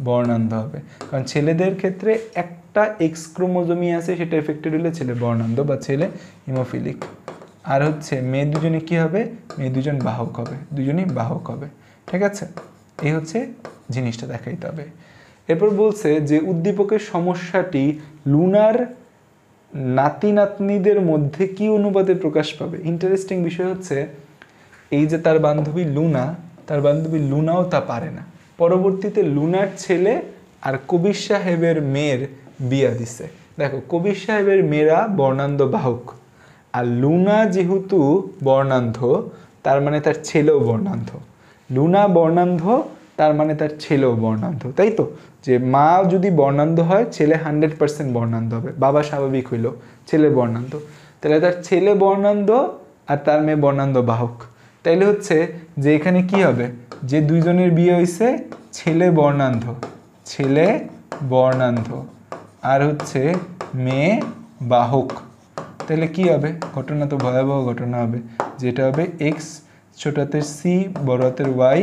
বর্ণান্ধ হবে। কারণ ছেলেদের ক্ষেত্রে একটা এক্স ক্রোমোজোমই আছে, সেটা এফেক্টেড হলে ছেলে বর্ণান্ধ বা ছেলে হিমোফিলিক। আর হচ্ছে মেয়ে দুজনে কি হবে, মেয়ে দুজন বাহক হবে, দুজনই বাহক হবে, ঠিক আছে? এই হচ্ছে জিনিসটা দেখাইতে হবে। এরপর বলছে যে উদ্দীপকের সমস্যাটি লুনার নাতি নাতনিদের মধ্যে কি অনুপাতে প্রকাশ পাবে। ইন্টারেস্টিং বিষয় হচ্ছে এই যে তার বান্ধবী লুনা, তার বান্ধবী লুনাও তা পারে না। পরবর্তীতে লুনার ছেলে আর কবির সাহেবের মেয়ের বিয়া দিছে। দেখো, কবির সাহেবের মেয়েরা বর্ণান্ধ বাহক, আর লুনা যেহেতু বর্ণান্ধ তার মানে তার ছেলেও বর্ণান্ধ। লুনা বর্ণান্ধ তার মানে তার ছেলেও বর্ণান্ধ, তাই তো? যে মা যদি বর্ণান্ধ হয়, ছেলে 100% বর্ণান্ধ হবে। বাবা স্বাভাবিক হইল, ছেলে বর্ণান্ধ, তাহলে তার ছেলে বর্ণান্ধ আর তার মেয়ে বর্ণান্ধ বাহক। তাইলে হচ্ছে যে এখানে কি হবে, যে দুইজনের বিয়ে হয়েছে, ছেলে বর্ণান্ধ, ছেলে বর্ণান্ধ আর হচ্ছে মেয়ে বাহক। তাহলে কি হবে, ঘটনা তো ভয়াবহ ঘটনা হবে, যেটা হবে এক্স ছোট হাতের সি বড় হাতের ওয়াই,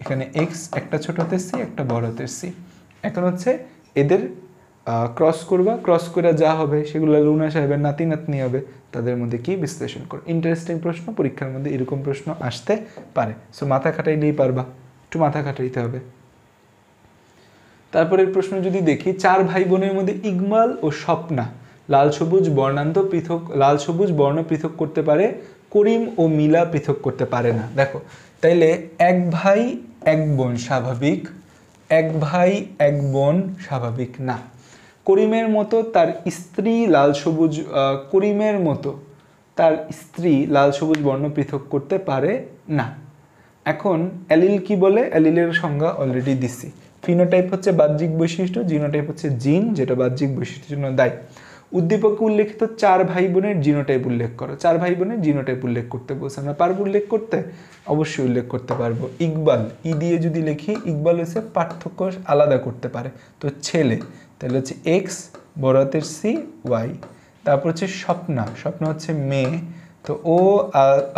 এখানে এক্স একটা ছোট হাতের সি একটা বড় হাতের সি। এখন হচ্ছে এদের ক্রস করবা, ক্রস করে যা হবে সেগুলো লুনা সাহেবের নাতি নাতনি হবে, তাদের মধ্যে কি বিশ্লেষণ করো। ইন্টারেস্টিং প্রশ্ন, পরীক্ষার মধ্যে এরকম প্রশ্ন আসতে পারে, সো মাথা খাটাইলেই পারবা, একটু মাথা খাটাইতে হবে। তারপরের প্রশ্ন যদি দেখি, চার ভাই বোনের মধ্যে ইকবাল ও স্বপ্না লাল সবুজ লাল সবুজ বর্ণ পৃথক করতে পারে, করিম ও মিলা পৃথক করতে পারে না। দেখো, তাইলে এক ভাই এক বোন স্বাভাবিক, এক ভাই এক বোন স্বাভাবিক না। করিমের মতো তার স্ত্রী লাল সবুজ, করিমের মতো তার স্ত্রী লাল সবুজ বর্ণ পৃথক করতে পারে না। এখন অ্যালিল কি বলে, অ্যালিলের সংজ্ঞা অলরেডি দিছি। ফিনোটাইপ হচ্ছে বাহ্যিক বৈশিষ্ট্য, জিনোটাইপ হচ্ছে জিন, যেটা বাহ্যিক বৈশিষ্ট্যের জন্য দায়ী। উদ্দীপকে উল্লেখিত চার ভাই বোনের জিনোটাইপ উল্লেখ করো। চার ভাই বোনের জিনোটাইপ উল্লেখ করতে বলছে, আমরা পারবো উল্লেখ করতে? অবশ্যই উল্লেখ করতে পারবো। ইকবাল, ই দিয়ে যদি লিখি, ইকবাল হচ্ছে পার্থক্য আলাদা করতে পারে, তো ছেলে, তাহলে হচ্ছে এক্স বড় হাতের সি ওয়াই। তারপর হচ্ছে স্বপ্না, স্বপ্না হচ্ছে মেয়ে, তো ও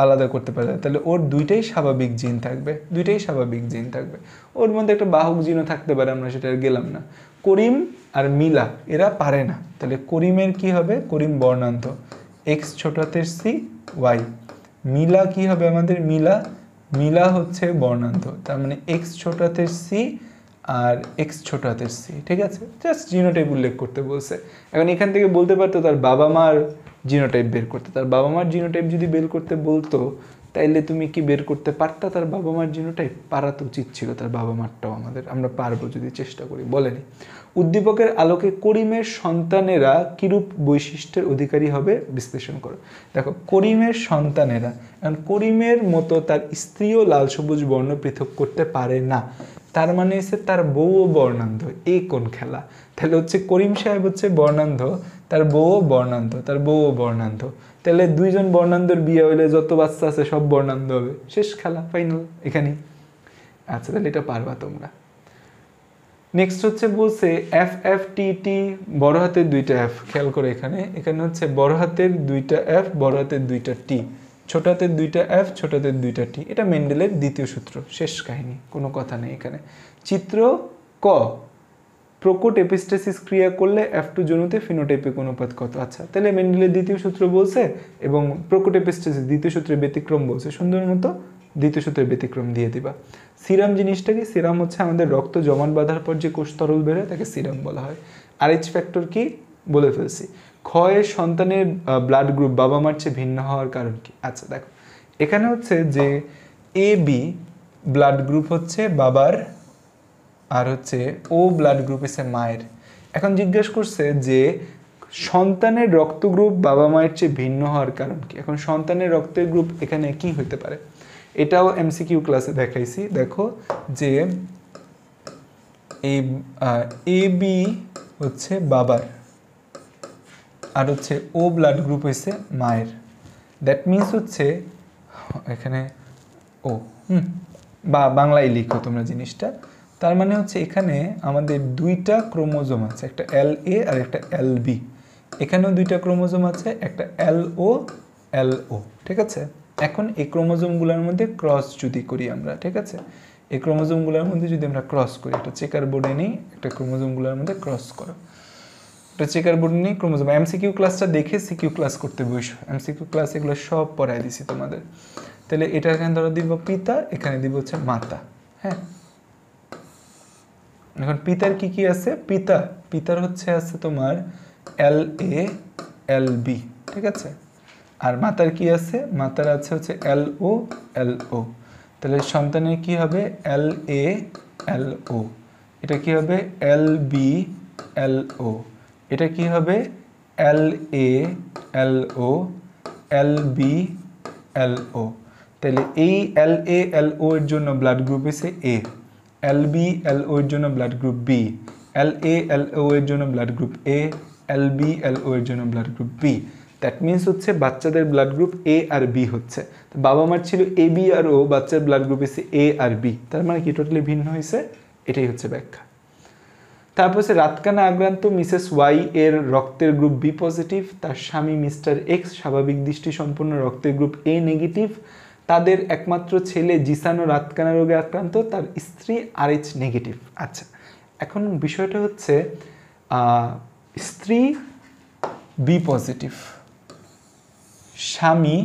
আলাদা করতে পারে, তাহলে ওর দুইটাই স্বাভাবিক জিন থাকবে, দুইটাই স্বাভাবিক জিন থাকবে। ওর মধ্যে একটা বাহক জিনও থাকতে পারে, আমরা সেটা গেলাম না। করিম আর মিলা এরা পারে না, তাহলে করিমের কি হবে, করিম বর্ণান্ধ, এক্স ছোট হাতের সি ওয়াই। মিলা কি হবে আমাদের? মিলা, মিলা হচ্ছে বর্ণান্ধ, তার মানে এক্স ছোট হাতের সি আর এক্স ছোট হাতের সি, ঠিক আছে? জাস্ট জিনোটাইপ উল্লেখ করতে বলছে। এখন এখান থেকে বলতে পারতো তার বাবা মার জিনোটাইপ বের করতে। তার বাবা মার জিনোটাইপ যদি বের করতে বলতো তাইলে তুমি কি বের করতে পারতা তার বাবা মার জিনোটাইপ? পারা তো উচিত ছিল তার বাবা মারটাও আমাদের, আমরা পারবো যদি চেষ্টা করি। বলেনি। উদ্দীপকের আলোকে করিমের সন্তানেরা কিরূপ বৈশিষ্ট্যের অধিকারী হবে বিশ্লেষণ করো। দেখো করিমের সন্তানেরা, কারণ করিমের মতো তার স্ত্রীও লাল সবুজ বর্ণ পৃথক করতে পারে না, তার মানে হচ্ছে তার বউও বর্ণান্ধ। এই কোন খেলা? তাহলে হচ্ছে করিম সাহেব হচ্ছে বর্ণান্ধ, তার বউও বর্ণান্ধ, তার বউও বর্ণান্ধ, তাহলে দুইজন বর্ণান্ধর বিয়ে হইলে যত বাচ্চা আছে সব বর্ণান্ধ হবে। শেষ খেলা, ফাইনাল এখানেই। আচ্ছা তাহলে এটা পারবা তোমরা। নেক্সট হচ্ছে বলছে এফ এফ টি টি, বড় হাতের দুইটা এফ, খেয়াল করে এখানে, এখানে হচ্ছে বড় হাতের দুইটা এফ, বড় হাতের দুইটা টি, ছোট হাতের দুইটা এফ, ছোট হাতের দুইটা টি। এটা মেন্ডেলের দ্বিতীয় সূত্র, শেষ কাহিনী, কোনো কথা নেই এখানে। চিত্র ক, প্রকট এপিস্টেসিস ক্রিয়া করলে F2 জনুতে ফিনোটাইপিক অনুপাত কত? আচ্ছা তাহলে মেন্ডেলের দ্বিতীয় সূত্র বলছে এবং প্রকট এপিস্টেসিস দ্বিতীয় সূত্রের ব্যতিক্রম বলছে, সুন্দর মতো দ্বিতীয় সূত্রের ব্যতিক্রম দিয়ে দিবা। সিরাম জিনিসটা কি? সিরাম হচ্ছে আমাদের রক্ত জমাট বাঁধার পর যে কোষ তরল বেরোয় তাকে সিরাম বলা হয়। RH ফ্যাক্টর কি বলে ফেলছি। ক্ষয়ের সন্তানের ব্লাড গ্রুপ বাবা মার চেয়ে ভিন্ন হওয়ার কারণ কি? আচ্ছা দেখো এখানে হচ্ছে যে AB ব্লাড গ্রুপ হচ্ছে বাবার আর হচ্ছে ও ব্লাড গ্রুপ হচ্ছে মায়ের। এখন জিজ্ঞেস করছে যে সন্তানের রক্ত গ্রুপ বাবা মায়ের চেয়ে ভিন্ন হওয়ার কারণ কি? এখন সন্তানের রক্তের গ্রুপ এখানে কি হতে পারে? এটাও এমসিকিউ ক্লাসে দেখাইছি। দেখো যে এ বি হচ্ছে বাবার আর হচ্ছে ও ব্লাড গ্রুপ হচ্ছে মায়ের। দ্যাট মিনস হচ্ছে এখানে ও বা বাংলায় লিখো তোমরা জিনিসটা। তার মানে হচ্ছে এখানে আমাদের দুইটা ক্রোমোজোম আছে, একটা LA আর একটা LB। এখানেও দুইটা ক্রোমোজোম আছে, একটা LO LO, ঠিক আছে? এখন এই ক্রোমোজোমগুলোর মধ্যে ক্রস যদি করি আমরা, ঠিক আছে, এই ক্রোমোজোমগুলোর মধ্যে যদি আমরা ক্রস করি, একটা চেকার বোর্ডে নিই, একটা ক্রোমোজোমগুলোর মধ্যে ক্রস করো, একটা চেকার বোর্ড নিয়ে ক্রোমোজোম। এমসিকিউ ক্লাসটা দেখে সিকিউ ক্লাস করতে বসো, এমসিকিউ ক্লাস এগুলো সব পড়াই দিছি তোমাদের। তাহলে এটা এখানে ধরো দিব পিতা, এখানে দিব হচ্ছে মাতা। হ্যাঁ, এখন পিতার কি কি আছে? পিতার হচ্ছে আছে তোমার LA LB, ঠিক আছে? আর মাতার কি আছে? মাতার আছে হচ্ছে LO LO। তাহলে সন্তানের কি হবে? LA LO। এটা কি হবে? LB LO। এটা কি হবে? LA LO LB LO। তাহলে এই LA LO এর জন্য ব্লাড গ্রুপ হচ্ছে A, LB LO এর জন্য blood group B, LA LO এর জন্য blood group A, LB LO এর জন্য blood group B। That means হচ্ছে বাচ্চাদের ব্লাড গ্রুপ A আর B হচ্ছে। তো বাবা মার ছিল AB আর O, বাচ্চার ব্লাড গ্রুপ হচ্ছে A আর B, তার মানে কি টোটালি ভিন্ন হয়েছে। এটাই হচ্ছে ব্যাখ্যা। তারপর হচ্ছে রাতকানা আক্রান্ত মিসেস ওয়াই এর রক্তের গ্রুপ B পজিটিভ, তার স্বামী মিস্টার এক্স স্বাভাবিক দৃষ্টি সম্পন্ন রক্তের গ্রুপ A নেগেটিভ, তাদের একমাত্র ছেলে জিসানো রাতকানা রোগে আক্রান্ত, তার স্ত্রী RH নেগেটিভ। আচ্ছা এখন বিষয়টা হচ্ছে স্ত্রী B পজিটিভ, স্বামী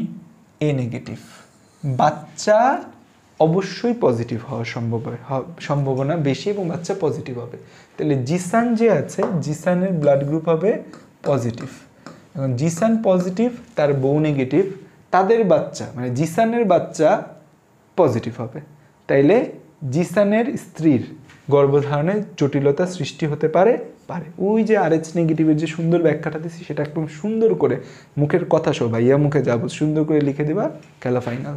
A নেগেটিভ, বাচ্চা অবশ্যই পজিটিভ হওয়ার সম্ভাবনা বেশি এবং বাচ্চা পজিটিভ হবে। তাহলে জিসান যে আছে, জিসানের ব্লাড গ্রুপ হবে পজিটিভ। এখন জিসান পজিটিভ, তার বউ নেগেটিভ, তাদের বাচ্চা মানে জিসানের বাচ্চা পজিটিভ হবে। তাইলে জিসানের স্ত্রীর গর্ভধারণে জটিলতা সৃষ্টি হতে পারে। ওই যে RH নেগেটিভের যে সুন্দর ব্যাখ্যাটা দিচ্ছি সেটা একদম সুন্দর করে মুখের কথা সব ভাইয়া মুখে যাবো সুন্দর করে লিখে দেবা, খেলা ফাইনাল।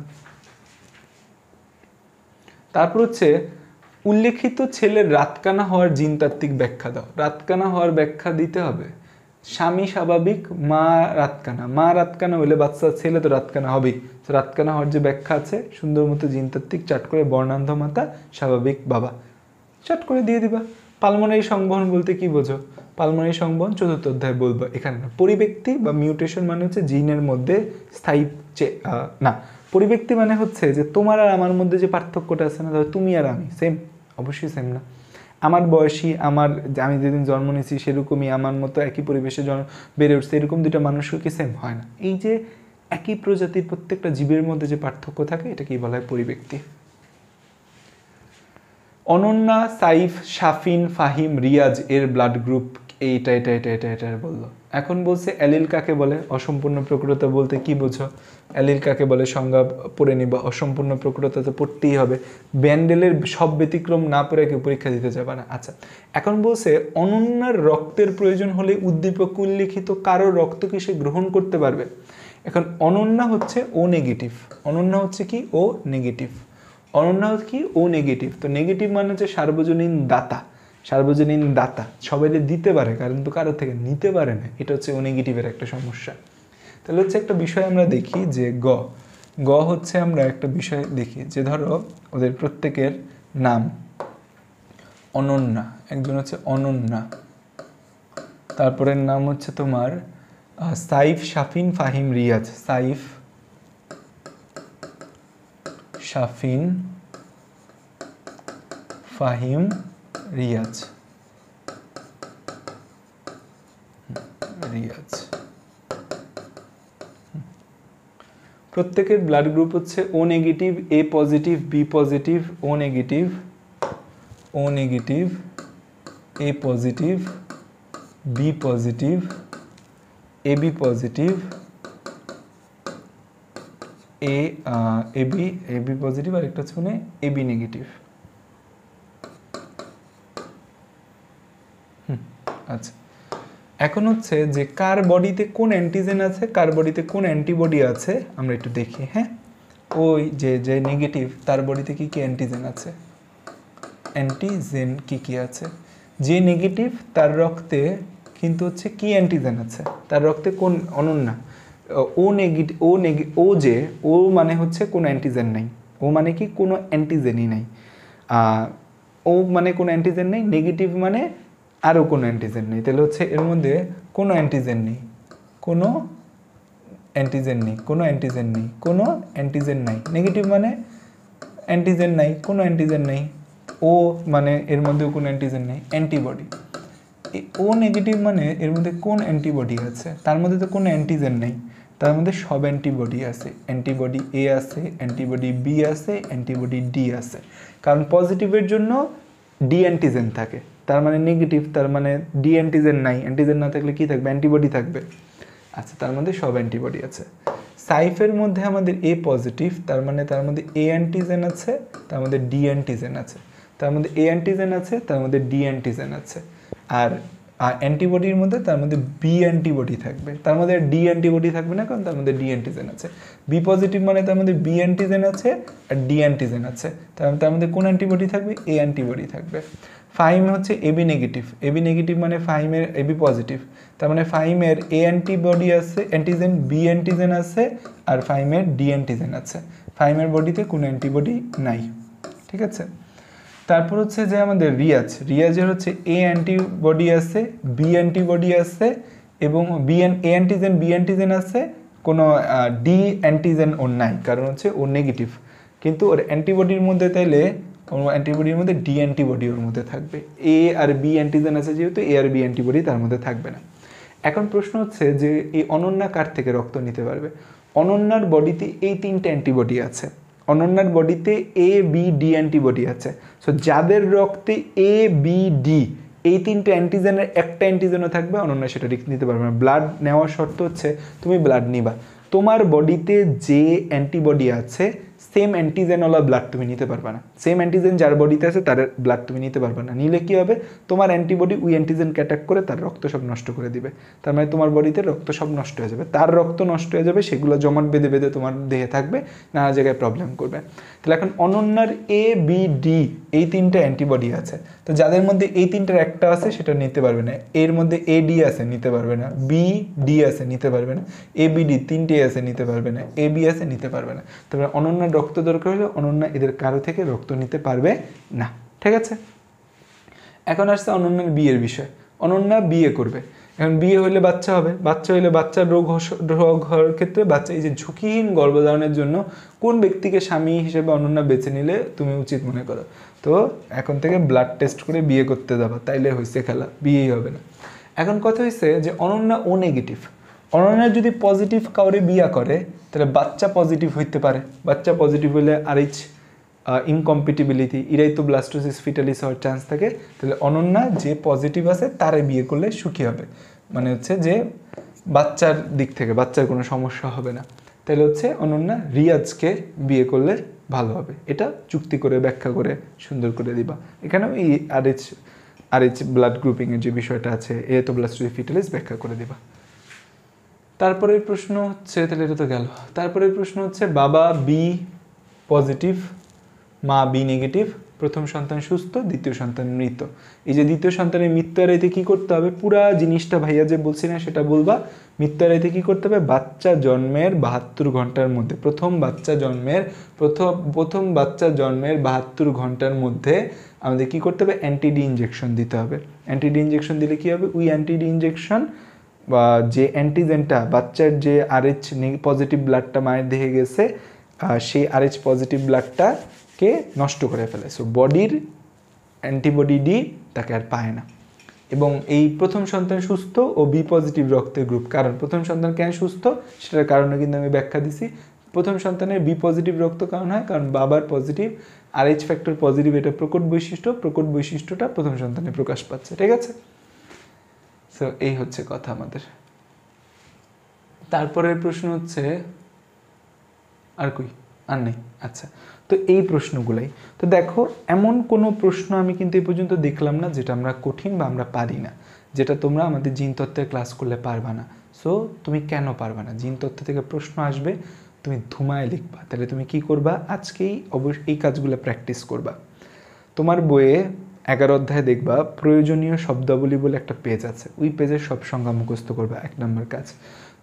তারপর হচ্ছে উল্লেখিত ছেলের রাতকানা হওয়ার জিনতাত্ত্বিক ব্যাখ্যা দাও। রাতকানা হওয়ার ব্যাখ্যা দিতে হবে। স্বামী স্বাভাবিক, মা রাতকানা হলে বাচ্চা ছেলে তো রাতকানা হবেই। রাতকানা হওয়ার যে ব্যাখ্যা আছে সুন্দর মতো জিনতাত্ত্বিক চাট করে বর্ণান্ধ মাতা, স্বাভাবিক বাবা, চাট করে দিয়ে দিবা। পালমোনারি সংবহন বলতে কি বোঝো? পালমোনারি সংবহন 4th অধ্যায় বলবো, এখানে না। পরিব্যক্তি বা মিউটেশন মানে হচ্ছে জিনের মধ্যে স্থায়ী না, পরিব্যক্তি মানে হচ্ছে যে তোমার আর আমার মধ্যে যে পার্থক্যটা আছে না, ধরো তুমি আর আমি সেম, অবশ্যই সেম না। আমার বয়সী, আমি যেদিন জন্ম নিয়েছি সেরকমই আমার মতো একই পরিবেশে বেড়ে উঠছে, এরকম দুটো মানুষও কি সেম হয় না। এই যে একই প্রজাতির প্রত্যেকটা জীবের মধ্যে যে পার্থক্য থাকে এটাকেই বলা হয় পরিব্যক্তি। অনন্যা, সাইফ, শাফিন, ফাহিম, রিয়াজ এর ব্লাড গ্রুপ এটা বললো। এখন বলছে অ্যালিল কাকে বলে? অসম্পূর্ণ প্রকৃততা বলতে কি বোঝো? অ্যালিল কাকে বলে সংজ্ঞা পড়ে নিবা। অসম্পূর্ণ প্রকৃততা তো পড়তেই হবে, ব্যান্ডেলের সব ব্যতিক্রম না পড়ে কেউ পরীক্ষা দিতে যাবে না। আচ্ছা, এখন বলছে অনন্যার রক্তের প্রয়োজন হলে উদ্দীপক উল্লিখিত কারো রক্ত কি সে গ্রহণ করতে পারবে? এখন অনন্যা হচ্ছে ও নেগেটিভ। অনন্যা হচ্ছে কি? ও নেগেটিভ। অনন্যা হচ্ছে কি? ও নেগেটিভ। তো নেগেটিভ মানে হচ্ছে সার্বজনীন দাতা। সার্বজনীন দাতা সবাই দিতে পারে, কারণ তো কারোর থেকে নিতে পারে না। এটা হচ্ছে ও নেগেটিভের একটা সমস্যা। তাহলে হচ্ছে একটা বিষয় আমরা দেখি যে গ হচ্ছে আমরা একটা বিষয় দেখি যে ধরো ওদের প্রত্যেকের নাম অনন্যা। একজন হচ্ছে অনন্যা, তারপরের নাম হচ্ছে তোমার সাইফ, শাফিন, ফাহিম, রিয়াজ। সাইফ, শাফিন, ফাহিম, রিয়াজ। প্রত্যেকের ব্লাড গ্রুপ হচ্ছে ও negative, A positive, B positive, O negative, A positive, B positive, A B positive, A B positive, আর একটা হচ্ছে মানে এ বি নেগেটিভ। আচ্ছা, এখন হচ্ছে যে কার বডিতে কোন অ্যান্টিজেন আছে, কার বডিতে কোন অ্যান্টিবডি আছে আমরা একটু দেখি। হ্যাঁ, ওই যে নেগেটিভ তার বডিতে কি কি অ্যান্টিজেন আছে, অ্যান্টিজেন কি আছে। যে নেগেটিভ তার রক্তে কিন্তু হচ্ছে কি অ্যান্টিজেন আছে, তার রক্তে কোন? অনন্যা। ও মানে হচ্ছে কোনো অ্যান্টিজেন নেই। ও মানে কি? কোনো অ্যান্টিজেনই নেই। ও মানে কোনো অ্যান্টিজেন নেই। নেগেটিভ মানে আরও কোনো অ্যান্টিজেন নেই। তাহলে হচ্ছে এর মধ্যে কোনো অ্যান্টিজেন নেই, কোনো অ্যান্টিজেন নেই, কোনো অ্যান্টিজেন নেই, কোনো অ্যান্টিজেন নাই। নেগেটিভ মানে অ্যান্টিজেন নাই, কোনো অ্যান্টিজেন নেই। ও মানে এর মধ্যেও কোনো অ্যান্টিজেন নেই, অ্যান্টিবডি। ও নেগেটিভ মানে এর মধ্যে কোন অ্যান্টিবডি আছে, তার মধ্যে তো কোনো অ্যান্টিজেন নেই, তার মধ্যে সব অ্যান্টিবডি আছে। অ্যান্টিবডি এ আছে, অ্যান্টিবডি বি আছে, অ্যান্টিবডি ডি আছে। কারণ পজিটিভের জন্য ডি অ্যান্টিজেন থাকে, তার মানে নেগেটিভ, তার মানে ডি অ্যান্টিজেন নাই। অ্যান্টিজেন না থাকলে কি থাকবে? অ্যান্টিবডি থাকবে। আচ্ছা, তার মধ্যে সব অ্যান্টিবডি আছে। সাইফের মধ্যে আমাদের এ পজিটিভ, তার মানে তার মধ্যে এ অ্যান্টিজেন আছে, তার মধ্যে ডি অ্যান্টিজেন আছে। তার মধ্যে এ অ্যান্টিজেন আছে, তার মধ্যে ডি অ্যান্টিজেন আছে। আর অ্যান্টিবডির মধ্যে তার মধ্যে বি অ্যান্টিবডি থাকবে, তার মধ্যে ডি অ্যান্টিবডি থাকবে না, কারণ তার মধ্যে ডি অ্যান্টিজেন আছে। বি পজিটিভ মানে তার মধ্যে বি অ্যান্টিজেন আছে আর ডি অ্যান্টিজেন আছে, তার মধ্যে কোন অ্যান্টিবডি থাকবে? এ অ্যান্টিবডি থাকবে। ফাহিম হচ্ছে এবি নেগেটিভ। এবি নেগেটিভ মানে ফাহিমের এবি পজিটিভ, তার মানে ফাহিমের এ অ্যান্টিবডি আছে, অ্যান্টিজেন, বি অ্যান্টিজেন আছে, আর ফাহিমের ডি অ্যান্টিজেন আছে। ফাহিমের বডিতে কোনো অ্যান্টিবডি নাই। ঠিক আছে, তারপর হচ্ছে যে আমাদের রিয়াজের হচ্ছে এ অ্যান্টিবডি আছে, বি অ্যান্টিবডি আছে, এবং এ অ্যান্টিজেন, বি অ্যান্টিজেন আছে, কোনো ডি অ্যান্টিজেন ওর নাই, কারণ হচ্ছে ও নেগেটিভ। কিন্তু ওর অ্যান্টিবডির মধ্যে তাইলে অ্যান্টিবডির মধ্যে ডি অ্যান্টিবডি ওর মধ্যে থাকবে। এ আর বি অ্যান্টিজেন আছে যেহেতু, এ আর বি অ্যান্টিবডি তার মধ্যে থাকবে না। এখন প্রশ্ন হচ্ছে যে এই অনন্যা কার থেকে রক্ত নিতে পারবে? অনন্যার বডিতে এই তিনটে অ্যান্টিবডি আছে। অনন্যার বডিতে এ বি ডি অ্যান্টিবডি আছে। সো যাদের রক্তে এ বি ডি এই তিনটে অ্যান্টিজেনের একটা অ্যান্টিজেনও থাকবে, অনন্যা সেটা রিস্ক নিতে পারবে না। ব্লাড নেওয়ার শর্ত হচ্ছে তুমি ব্লাড নিবা, তোমার বডিতে যে অ্যান্টিবডি আছে সেম অ্যান্টিজেনওয়ালা ব্লাড তুমি নিতে পারবে না। সেম অ্যান্টিজেন যার বডিতে আছে তার ব্লাড তুমি নিতে পারবে না। নিলে কি হবে? তোমার অ্যান্টিবডি ওই অ্যান্টিজেনকে অ্যাটাক করে তার রক্ত সব নষ্ট করে দিবে। তার মানে তোমার বডিতে রক্ত সব নষ্ট হয়ে যাবে, তার রক্ত নষ্ট হয়ে যাবে, সেগুলো জমাট বেঁধে বেঁধে তোমার দেহে থাকবে, নানা জায়গায় প্রবলেম করবে। তাহলে এখন অনন্যার এ বি ডি এই তিনটে অ্যান্টিবডি আছে, তো যাদের মধ্যে এই তিনটার একটা আছে সেটা নিতে পারবে না। এর মধ্যে এ ডি আছে, নিতে পারবে না। বি ডি আছে, নিতে পারবে না। এ বি ডি তিনটে আছে, নিতে পারবে না। এ বি আছে, নিতে পারবে না। তবে অনন্যার রক্ত দরকার হলে অনন্যা এদের কারো থেকে রক্ত নিতে পারবে না। ঠিক আছে, এখন আসছে অনন্যার বিয়ের বিষয়। অনন্যা বিয়ে করবে, এখন বিয়ে হইলে বাচ্চা হবে, বাচ্চা হইলে বাচ্চার রোগ হওয়ার ক্ষেত্রে বাচ্চা এই যে ঝুঁকিহীন গর্ভধারণের জন্য কোন ব্যক্তিকে স্বামী হিসেবে অনন্যা বেছে নিলে তুমি উচিত মনে করো? তো এখন থেকে ব্লাড টেস্ট করে বিয়ে করতে যাবা, তাইলে হয়েছে খেলা, বিয়েই হবে না। এখন কথা হয়েছে যে অনন্যা ও নেগেটিভ। অনন্যার যদি পজিটিভ কাউরে বিয়া করে তাহলে বাচ্চা পজিটিভ হইতে পারে, বাচ্চা পজিটিভ হলে আরএইচ ইনকম্পিটিবিলিটি ইরাইথোব্লাস্টোসিস ফিটালিস হওয়ার চান্স থাকে। তাহলে অনন্যা যে পজিটিভ আছে তারে বিয়ে করলে সুখী হবে, মানে হচ্ছে যে বাচ্চার দিক থেকে বাচ্চার কোনো সমস্যা হবে না। তাহলে হচ্ছে অনন্যা রিয়াজকে বিয়ে করলে ভালো হবে, এটা চুক্তি করে ব্যাখ্যা করে সুন্দর করে দিবা। এখানেও এই আরএইচ ব্লাড গ্রুপিংয়ের যে বিষয়টা আছে ইরাইথোব্লাস্টোসিস ফিটালিস ব্যাখ্যা করে দিবা। তারপরের প্রশ্ন হচ্ছে, তাহলে এটা তো গেল। তারপরের প্রশ্ন হচ্ছে বাবা বি পজিটিভ মা বি নেগেটিভ, প্রথম সন্তান সুস্থ দ্বিতীয় সন্তান মৃত। এই যে দ্বিতীয় সন্তানের মৃত্যু এড়াইতে কী করতে হবে, পুরা জিনিসটা ভাইয়া যে বলছি না সেটা বলবা। মৃত্যু এড়াইতে কী করতে হবে, বাচ্চা জন্মের 72 ঘন্টার মধ্যে প্রথম বাচ্চা জন্মের 72 ঘন্টার মধ্যে আমাদের কী করতে হবে, অ্যান্টিডি ইঞ্জেকশন দিতে হবে। অ্যান্টিডি ইঞ্জেকশন দিলে কী হবে, ওই অ্যান্টিডি ইঞ্জেকশন বা যে অ্যান্টিজেনটা বাচ্চার যে আরএইচ পজিটিভ ব্লাডটা মায়ের দেহে গেছে সেই আরএইচ পজিটিভ ব্লাডটাকে নষ্ট করে ফেলে। সো বডির অ্যান্টিবডি ডি তাকে আর পায় না। এবং এই প্রথম সন্তান সুস্থ ও বি পজিটিভ রক্তের গ্রুপ, কারণ প্রথম সন্তান কেন সুস্থ সেটার কারণে কিন্তু আমি ব্যাখ্যা দিছি। প্রথম সন্তানের বি পজিটিভ রক্ত কারণ হয় কারণ বাবার পজিটিভ, আরএইচ ফ্যাক্টর পজিটিভ, এটা প্রকট বৈশিষ্ট্যটা প্রথম সন্তানে প্রকাশ পাচ্ছে। ঠিক আছে, সো এই হচ্ছে কথা আমাদের। তারপরের প্রশ্ন হচ্ছে আর নেই। আচ্ছা, তো এই প্রশ্নগুলাই তো দেখো, এমন কোনো প্রশ্ন আমি কিন্তু এই পর্যন্ত দেখলাম না যেটা আমরা কঠিন বা আমরা পারি না, যেটা তোমরা আমাদের জিনতত্ত্বের ক্লাস করলে পারবা না। সো তুমি কেন পারবা না, জিনতত্ত্ব থেকে প্রশ্ন আসবে, তুমি ধুমায় লিখবা। তাহলে তুমি কি করবা, আজকেই অবশ্যই এই কাজগুলো প্র্যাকটিস করবা। তোমার বইয়ে 11 অধ্যায়ে দেখবা প্রয়োজনীয় শব্দাবলী বলে একটা পেজ আছে, ওই পেজের সব সংজ্ঞা মুখস্থ করবা, 1 নম্বর কাজ।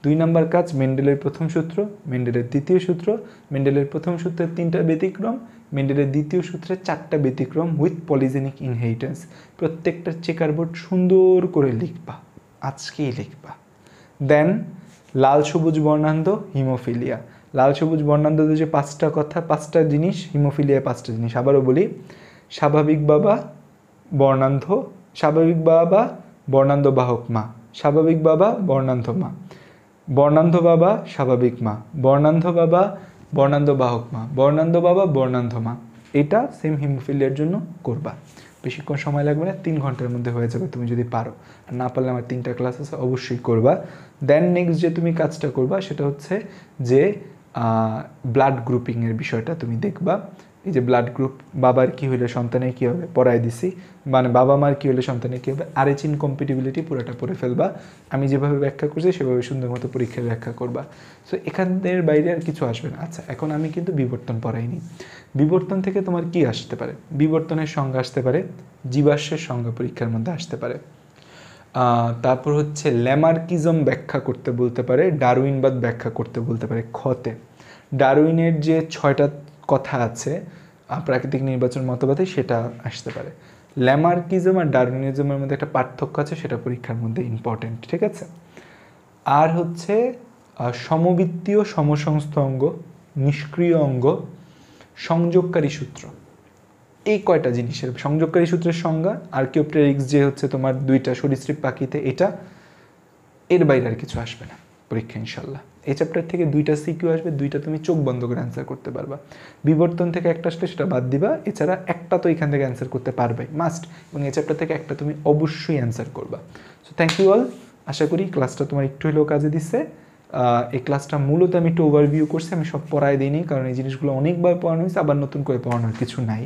2 নম্বর কাজ, মেন্ডেলের প্রথম সূত্র, মেন্ডেলের দ্বিতীয় সূত্র, মেন্ডেলের প্রথম সূত্রের 3টা ব্যতিক্রম, মেন্ডেলের দ্বিতীয় সূত্রের 4টা ব্যতিক্রম উইথ পলিজেনিক ইনহেরিটেন্স। প্রত্যেকটা চেকারবোর্ড সুন্দর করে লিখবা, আজকেই লিখবা। দেন লাল সবুজ বর্ণান্ধ হিমোফিলিয়া, লাল সবুজ বর্ণান্ধতে যে 5টা কথা, 5টা জিনিস, হিমোফিলিয়া 5টা জিনিস। আবারও বলি, স্বাভাবিক বাবা বর্ণান্ধ, স্বাভাবিক বাবা বর্ণান্ধ বাহক মা, স্বাভাবিক বাবা বর্ণান্ধ মা, বর্ণান্ধ বাবা স্বাভাবিক মা, বর্ণান্ধ বাবা বর্ণান্ধ বাহক মা, বর্ণান্ধ বাবা বর্ণান্ধ মা। এটা সেম হিমোফিলিয়ার জন্য করবা, বেশিক্ষণ সময় লাগবে না, 3 ঘন্টার মধ্যে হয়ে যাবে তুমি যদি পারো। আর না পারলে আমার 3টা ক্লাস আছে, অবশ্যই করবা। দেন নেক্সট যে তুমি কাজটা করবা সেটা হচ্ছে যে ব্লাড গ্রুপিংয়ের বিষয়টা তুমি দেখবা। এই যে ব্লাড গ্রুপ, বাবার কী হলে সন্তানের কী হবে পড়ায় দিছি, মানে বাবা মার কী হলে সন্তানের কী হবে, আরএইচ ইনকম্পিটিবিলিটি পুরোটা পড়ে ফেলবা। আমি যেভাবে ব্যাখ্যা করছি সেভাবে সুন্দর মতো পরীক্ষায় ব্যাখ্যা করবা। সো এখানের বাইরে আর কিছু আসবে না। আচ্ছা, এখন আমি কিন্তু বিবর্তন পড়াইনি। বিবর্তন থেকে তোমার কি আসতে পারে, বিবর্তনের সংজ্ঞা আসতে পারে, জীবাশ্মের সংজ্ঞা পরীক্ষার মধ্যে আসতে পারে। তারপর হচ্ছে ল্যামার্কিজম ব্যাখ্যা করতে বলতে পারে, ডারউইনবাদ ব্যাখ্যা করতে বলতে পারে। খতে ডারউইনের যে 6টা কথা আছে প্রাকৃতিক নির্বাচন মতবাদে, সেটা আসতে পারে। ল্যামার্কিজম আর ডারউইনিজমের মধ্যে একটা পার্থক্য আছে, সেটা পরীক্ষার মধ্যে ইম্পর্টেন্ট। ঠিক আছে, আর হচ্ছে সমবৃত্তীয় সমসংস্থ অঙ্গ, নিষ্ক্রিয় অঙ্গ, সংযোগকারী সূত্র, এই কয়টা জিনিসের সংযোগকারী সূত্রের সংজ্ঞা, আর্কিওপ্টেরিক্স যে হচ্ছে তোমার 2টা সরীসৃপ পাখিতে, এটা এর বাইরে আর কিছু আসবে না পরীক্ষা ইনশাল্লাহ। এই চ্যাপ্টার থেকে 2টা সিকিউ আসবে, 2টা তুমি চোখ বন্ধ করে অ্যান্সার করতে পারবা। বিবর্তন থেকে একটা আসলে সেটা বাদ দিবা, এছাড়া একটা তো এখান থেকে অ্যান্সার করতে পারবে মাস্ট, এবং এই চ্যাপ্টার থেকে একটা তুমি অবশ্যই অ্যান্সার করবা। সো থ্যাংক ইউ অল, আশা করি ক্লাসটা তোমার একটু হলেও কাজে দিচ্ছে। এই ক্লাসটা মূলত আমি একটু ওভারভিউ করছি, আমি সব পড়ায় দিইনি, কারণ এই জিনিসগুলো অনেকবার পড়ানো হয়েছে, আবার নতুন করে পড়ানোর কিছু নাই।